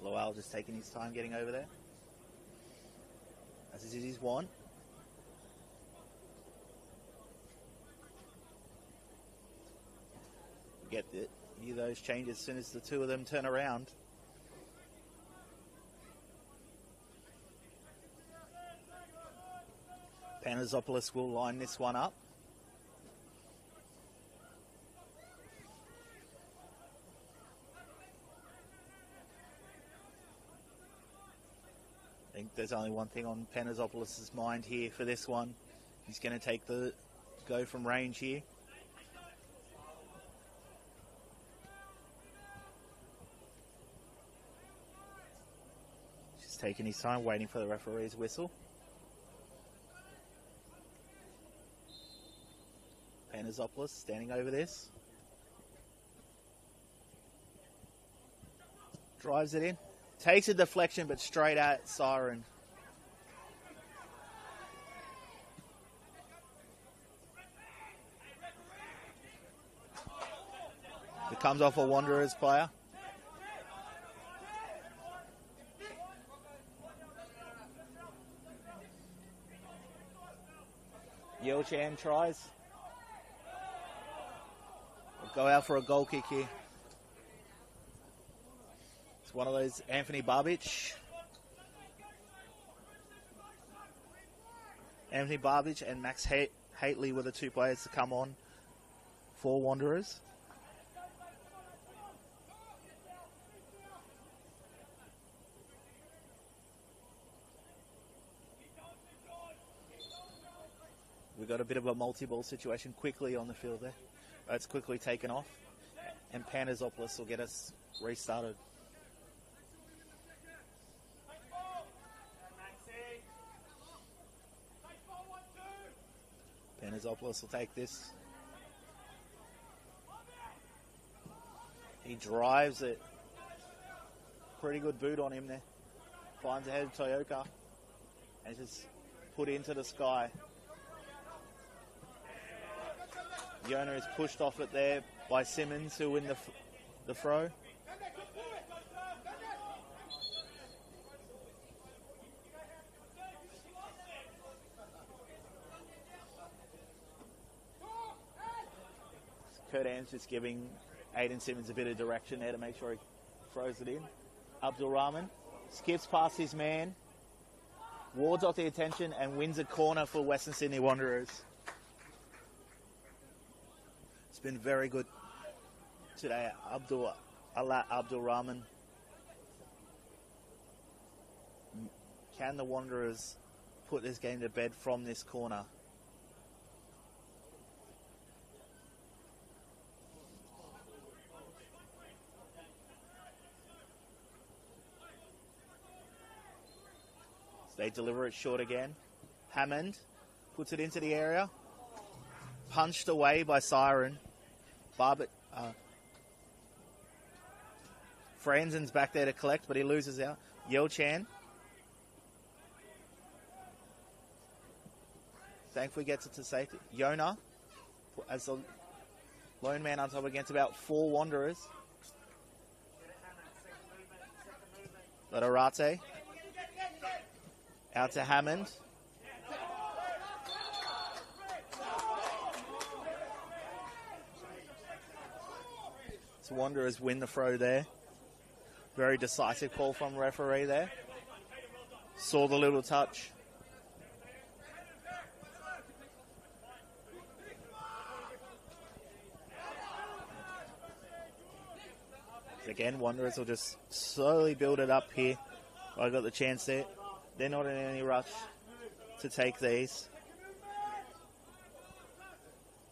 Lowell just taking his time getting over there, as is his want. Get those changes as soon as the two of them turn around. Panazopoulos will line this one up. there's only one thing on Panazopoulos' mind here for this one. He's going to take the go from range here. Just taking his time, waiting for the referee's whistle. Panazopoulos standing over this. Drives it in. Takes a deflection, but straight at Siren. It comes off a Wanderers player. Yelchan tries. We'll go out for a goal kick here. It's one of those Anthony Barbic. Anthony Barbic and Max Haitley were the two players to come on for Wanderers. We've got a bit of a multi-ball situation quickly on the field there. That's quickly taken off. And Panazopoulos will get us restarted. Panazopoulos will take this. He drives it. Pretty good boot on him there. Finds ahead of Toyoka. And just put into the sky. Yona is pushed off it there by Simmons, who win the throw. Kurt Ann's just giving Aiden Simmons a bit of direction there to make sure he throws it in. Abdul Rahman skips past his man, wards off the attention, and wins a corner for Western Sydney Wanderers. Been very good today, Abdul Rahman. Can the Wanderers put this game to bed from this corner? So they deliver it short again. Hammond puts it into the area. Punched away by Siren. Franzen's back there to collect, but he loses out. Yelchan. Thankfully gets it to safety. Yona, as the lone man on top against about 4 Wanderers. Ladarate. Out to Hammond. So Wanderers win the throw there. Very decisive call from referee there. Saw the little touch. Again, Wanderers will just slowly build it up here. I got the chance there. They're not in any rush to take these.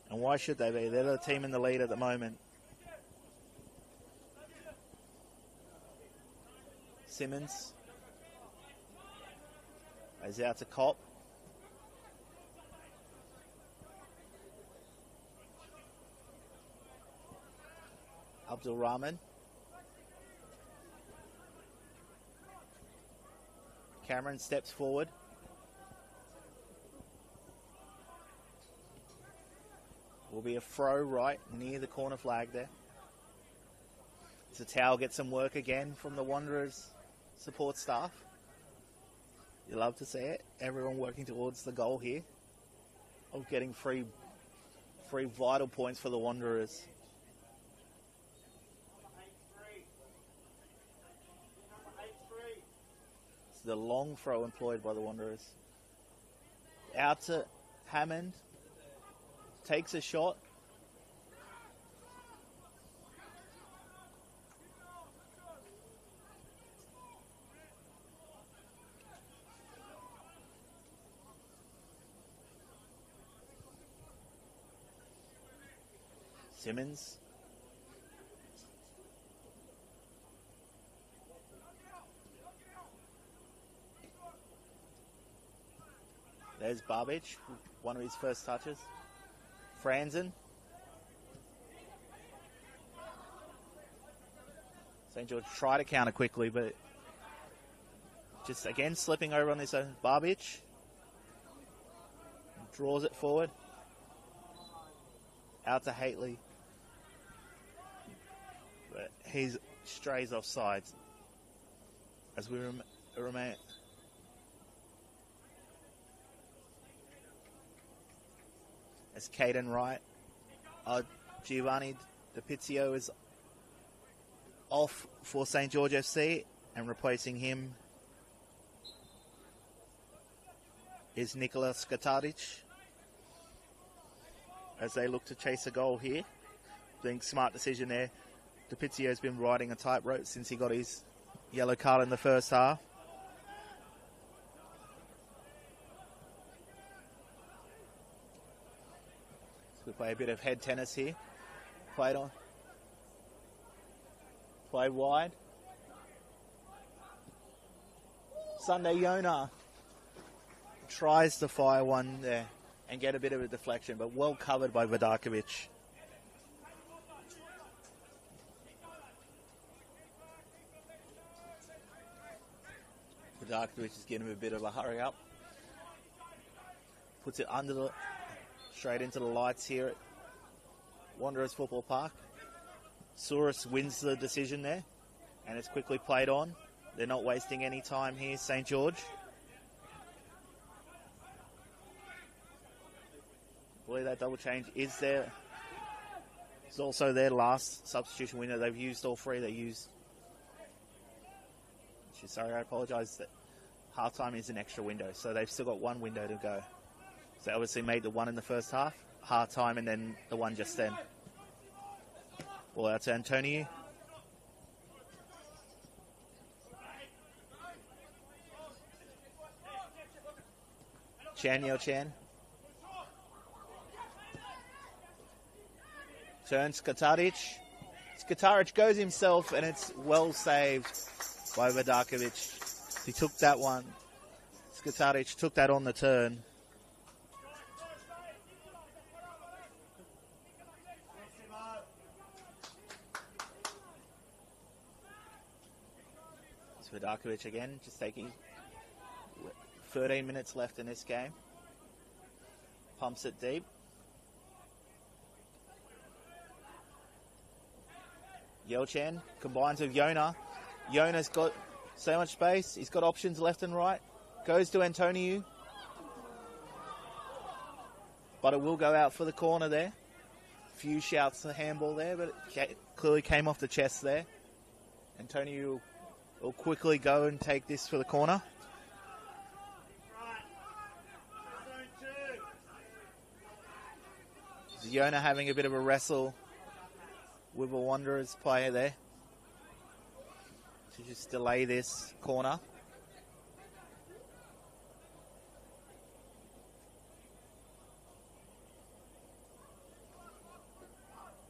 And why should they be? They're the team in the lead at the moment. Simmons is out to Cop. Abdul Rahman. Cameron steps forward. Will be a throw right near the corner flag there. Zatau gets some work again from the Wanderers support staff. You love to see it. Everyone working towards the goal here of getting three vital points for the Wanderers. It's the long throw employed by the Wanderers. Out to Hammond. Takes a shot. Simmons. There's Barbic, one of his first touches. Franzen. St. George try to counter quickly, but just again slipping over on this own. Barbic draws it forward. Out to Haitley. But he strays off sides. As we remain. As Caden Wright. Giovanni DiPizio is off for St. George FC, and replacing him is Nikola Skataric. As they look to chase a goal here. Being smart decision there. DiPizio's been riding a tightrope since he got his yellow card in the first half. So we play a bit of head tennis here. Played on. Play wide. Sunday Yona tries to fire one there and get a bit of a deflection, but well covered by Vidakovic. Vidakovic is giving him a bit of a hurry up. Puts it straight into the lights here at Wanderers Football Park. Souris wins the decision there, and it's quickly played on. They're not wasting any time here, St. George. I believe that double change is there. It's also their last substitution window. They've used all three. They used... Sorry, I apologise. That halftime is an extra window, so they've still got one window to go. So they obviously made the one in the first half, half-time, and then the one just then. Ball out to Antonio. Yo Chan. Turns Skataric. Skataric goes himself, and it's well saved by Vidakovic. He took that one. Skataric took that on the turn. It's Vidakovic again, just taking 13 minutes left in this game. Pumps it deep. Yelchan combines with Yona. Yona's got so much space. He's got options left and right. Goes to Antonio. But it will go out for the corner there. Few shouts to handball there, but it clearly came off the chest there. Antonio will quickly go and take this for the corner. Yona having a bit of a wrestle with a Wanderers player there to just delay this corner.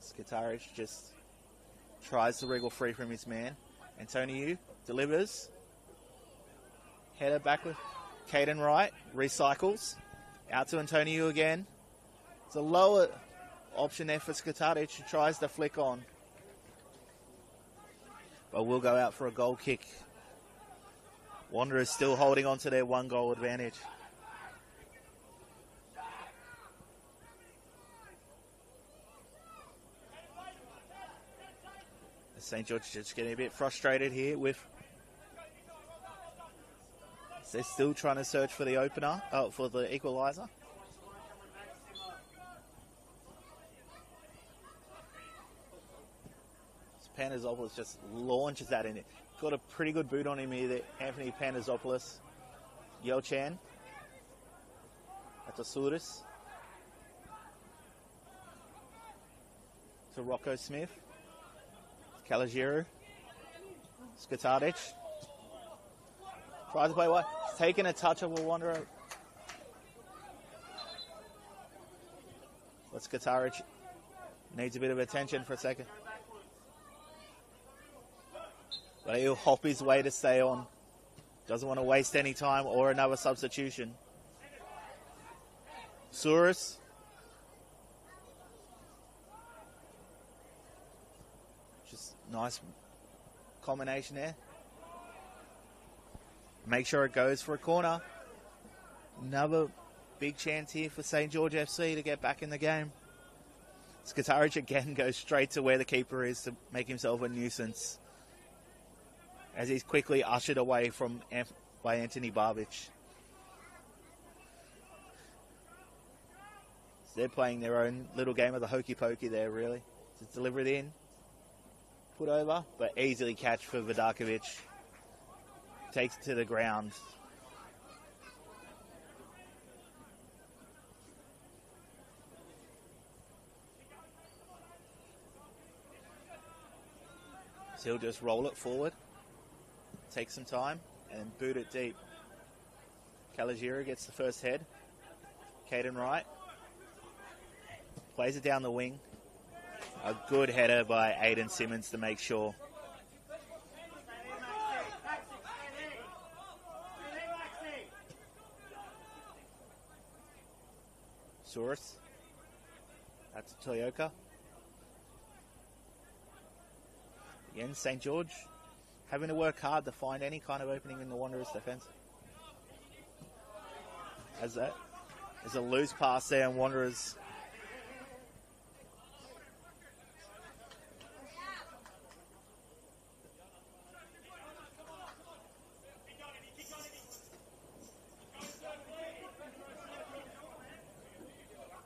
Skataric just tries to wriggle free from his man. Antonio delivers. Header back with Caden Wright. Recycles. Out to Antonio again. It's a lower option there for Skataric, who tries to flick on. But will go out for a goal kick. Wanderers still holding on to their one goal advantage. St. George just getting a bit frustrated here with... They're still trying to search for the opener, for the equaliser. Panazopoulos just launches that in it. Got a pretty good boot on him here, Anthony Panazopoulos. Yelchan. That's Souris. To Rocco Smith. Calagiro. Skataric. Tries to play wide. Taking a touch of a Wanderer. But Skataric Needs a bit of attention for a second. But he'll hop his way to stay on. Doesn't want to waste any time or another substitution. Souris. Just nice combination there. Make sure it goes for a corner. Another big chance here for St. George FC to get back in the game. Skataric again goes straight to where the keeper is to make himself a nuisance, as he's quickly ushered away by Anthony Barbic. So they're playing their own little game of the hokey pokey there, really. Just deliver it in, put over, but easily catch for Vidakovic. Takes it to the ground. So he'll just roll it forward, take some time, and boot it deep. Calagira gets the first head. Caden Wright plays it down the wing. A good header by Aiden Simmons to make sure. Souris. That's Toyoka. Again, St. George having to work hard to find any kind of opening in the Wanderers' defence. As that, there's a loose pass there, and Wanderers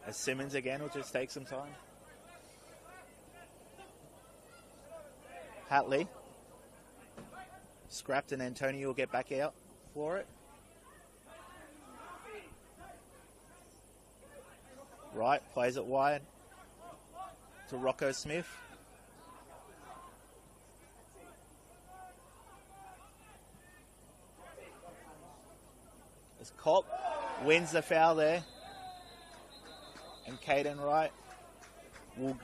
as Simmons again will just take some time. Hatley. Scrapped, and Antonio will get back out for it. Right, plays it wide to Rocco Smith. As Kopp wins the foul there. And Caden Wright will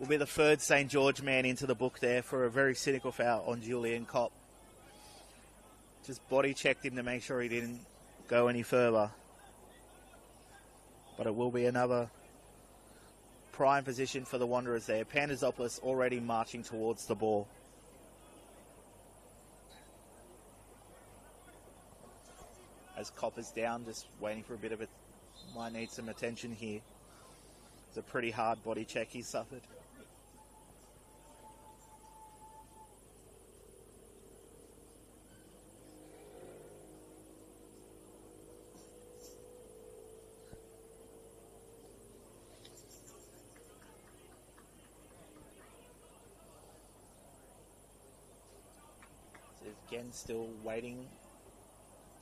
be the third St. George man into the book there for a very cynical foul on Julian Kopp. Just body checked him to make sure he didn't go any further. But it will be another prime position for the Wanderers there. Pandazopoulos already marching towards the ball. As Kopp is down, just waiting for a bit of it. Might need some attention here. It's a pretty hard body check he suffered. So again, still waiting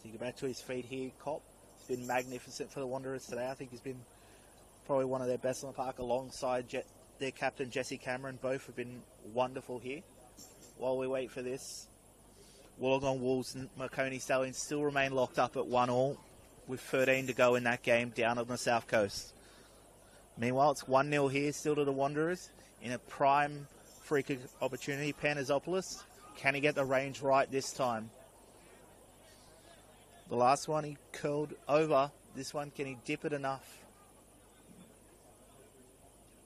to get back to his feet here. Kopp has been magnificent for the Wanderers today. I think he's been probably one of their best on the park, alongside their captain Jesse Cameron. Both have been wonderful here. While we wait for this, Wollongong Wolves and Marconi Stallions still remain locked up at 1-1 with 13 to go in that game down on the south coast. Meanwhile, it's 1-0 here still to the Wanderers in a prime free kick opportunity. Pandazopoulos, can he get the range right this time? The last one he curled over. This one, can he dip it enough?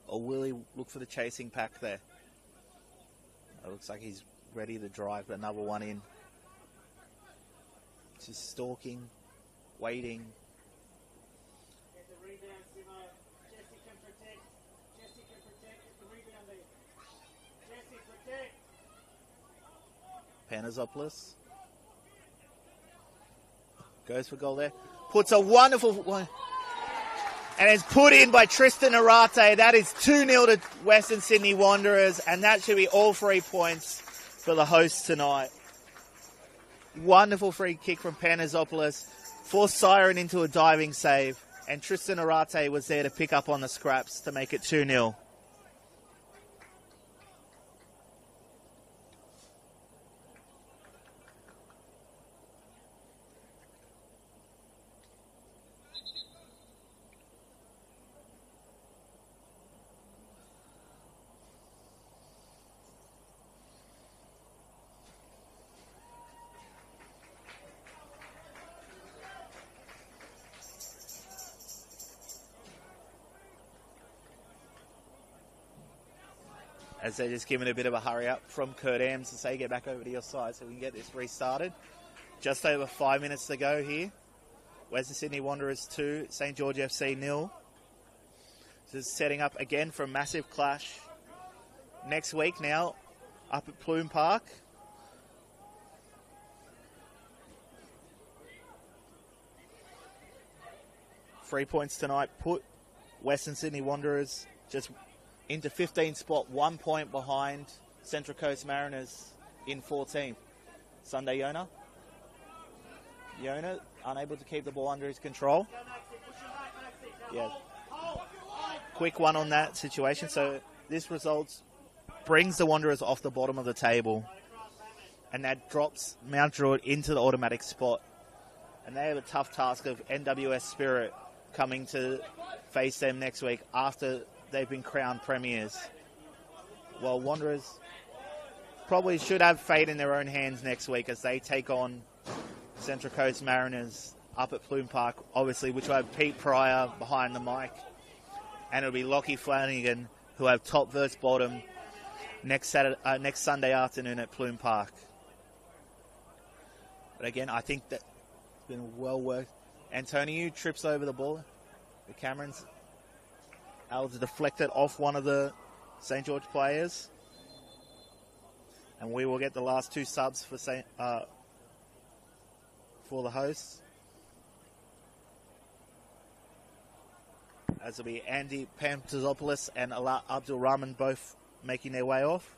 Or will he look for the chasing pack there? It looks like he's ready to drive another one in. Just stalking, waiting. Get the rebound, Simo. Jesse can protect. Jesse can protect. Get the rebound there. Jesse, protect. Panazopoulos goes for goal there. Puts a wonderful one. And it's put in by Tristan Arate. That is 2-0 to Western Sydney Wanderers. And that should be all 3 points for the hosts tonight. Wonderful free kick from Panazopoulos. Forced Siren into a diving save. And Tristan Arate was there to pick up on the scraps to make it 2-0. as they're just giving a bit of a hurry up from Kurt Ams to say, get back over to your side so we can get this restarted. Just over 5 minutes to go here. Western Sydney Wanderers 2, St. George FC 0. This is setting up again for a massive clash next week now up at Plume Park. Three points tonight put Western Sydney Wanderers just into 15th spot, 1 point behind Central Coast Mariners in 14th. Sunday Yona. Yona unable to keep the ball under his control. Yeah. Quick one on that situation. So this result brings the Wanderers off the bottom of the table. And that drops Mount Druitt into the automatic spot. And they have a tough task of NWS Spirit coming to face them next week after they've been crowned premiers. Well, Wanderers probably should have fate in their own hands next week as they take on Central Coast Mariners up at Plume Park, obviously, which will have Pete Pryor behind the mic. And it'll be Lockie Flanagan, who have top versus bottom next Sunday afternoon at Plume Park. But again, I think that's been well worked. Antonio trips over the ball. The Cameron's able to deflect it off one of the St. George players. And we will get the last two subs for the hosts. As it'll be Andy Pantazopoulos and Ala Abdul Rahman both making their way off.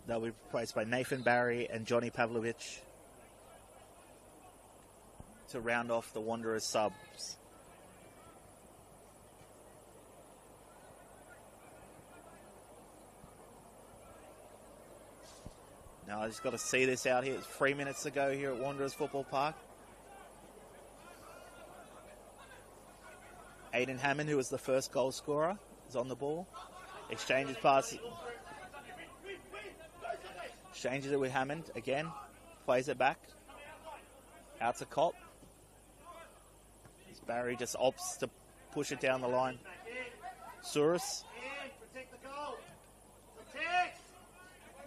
They'll be replaced by Nathan Barry and Johnny Pavlovich to round off the Wanderers subs. Now I just got to see this out here. It's 3 minutes to go here at Wanderers Football Park. Aiden Hammond, who was the first goal scorer, is on the ball. Exchanges passes. Exchanges it with Hammond again. Plays it back. Out to Kopp. Barry just opts to push it down the line. Souris.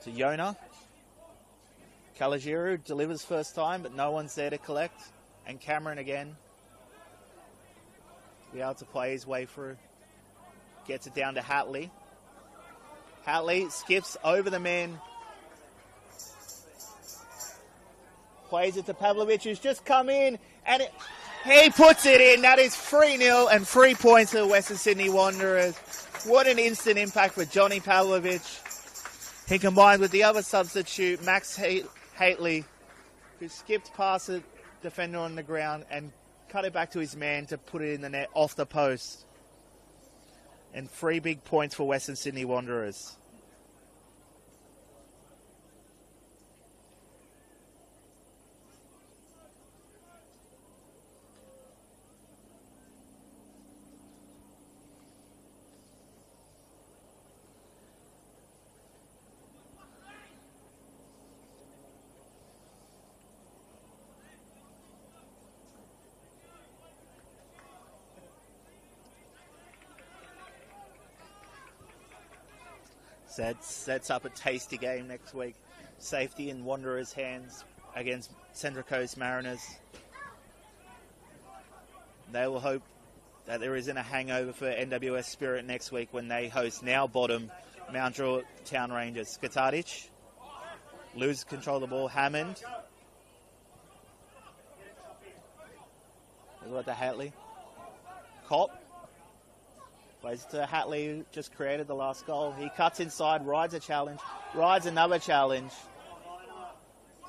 To Yona. Kalajiru delivers first time, but no one's there to collect. And Cameron again. Be able to play his way through. Gets it down to Hatley. Hatley skips over the man. Plays it to Pavlovich, who's just come in, and he puts it in. That is 3-0 and 3 points to the Western Sydney Wanderers. What an instant impact for Johnny Pavlovich. He combined with the other substitute, Max Haitley, who skipped past the defender on the ground and cut it back to his man to put it in the net off the post. And 3 big points for Western Sydney Wanderers. Sets up a tasty game next week. Safety in Wanderers' hands against Central Coast Mariners. They will hope that there isn't a hangover for NWS Spirit next week when they host now bottom Mount Druitt Town Rangers. Skatadic loses control of the ball. Hammond. Look at the Hatley. Kopp. Plays to Hatley, who just created the last goal. He cuts inside, rides a challenge, rides another challenge.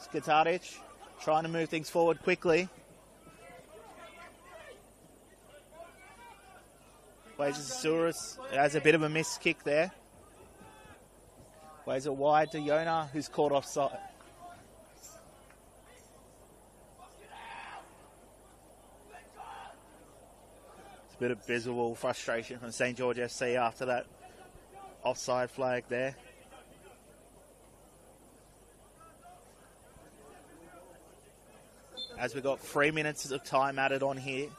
Skatadic trying to move things forward quickly. Plays to Souris. It has a bit of a missed kick there. Plays it wide to Yona, who's caught offside. Bit of visible frustration from St. George FC after that offside flag there. As we got 3 minutes of time added on here.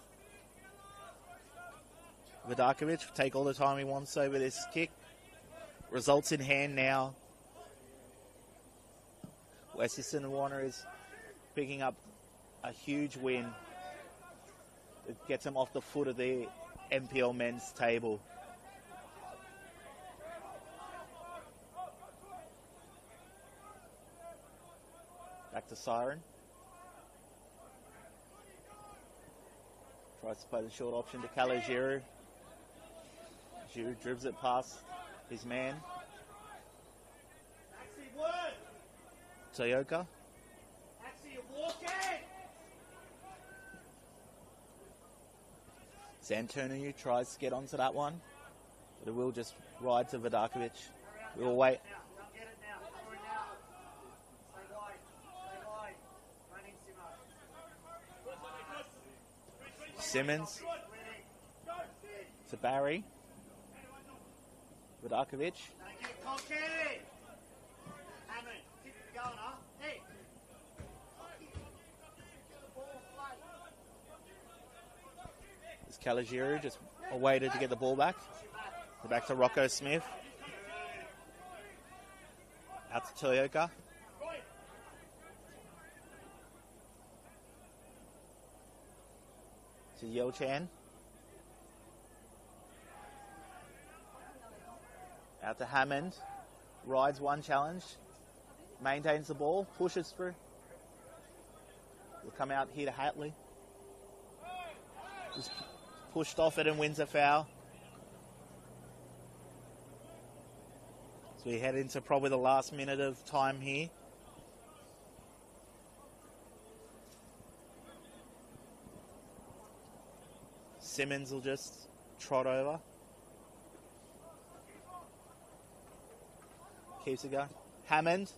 Vidakovic will take all the time he wants over this kick. Results in hand now. Western Sydney Wanderers picking up a huge win. It gets them off the foot of the NPL men's table. Back to Siren. Tries to play the short option to Kalle Giroux. Giroux dribbles it past his man. Toyoka. Santonu tries to get onto that one, but it will just ride to Vidakovic. We will wait. Simmons to Barry. Vidakovic. It's Kalle Giroux just waited to get the ball back. Back to Rocco Smith. Out to Toyoka. To Yelchan. Out to Hammond. Rides one challenge. Maintains the ball. Pushes through. Will come out here to Hatley. Just pushed off it and wins a foul. So we head into probably the last minute of time here. Simmons will just trot over. Keeps it going. Hammond.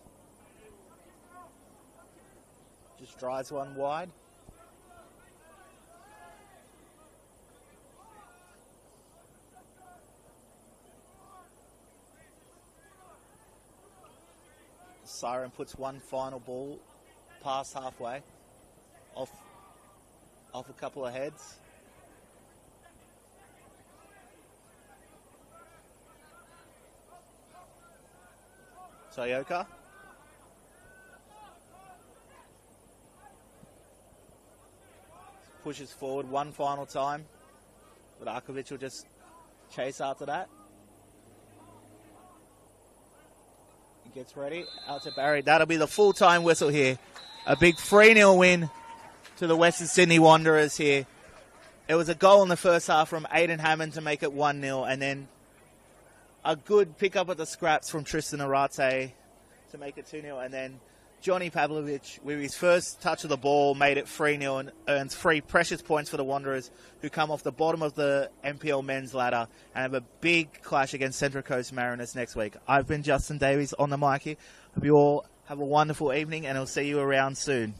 Just drives one wide. Siren puts one final ball past halfway. Off a couple of heads. Toyoka. Pushes forward one final time. But Arkovic will just chase after that. He gets ready. Out to Barry. That'll be the full-time whistle here. A big 3-0 win to the Western Sydney Wanderers here. It was a goal in the first half from Aidan Hammond to make it 1-0. And then a good pick-up at the scraps from Tristan Arate to make it 2-0. And then Johnny Pavlovic, with his first touch of the ball, made it 3-0 and earns 3 precious points for the Wanderers, who come off the bottom of the NPL men's ladder and have a big clash against Central Coast Mariners next week. I've been Justin Davies on the mic here. Hope you all have a wonderful evening, and I'll see you around soon.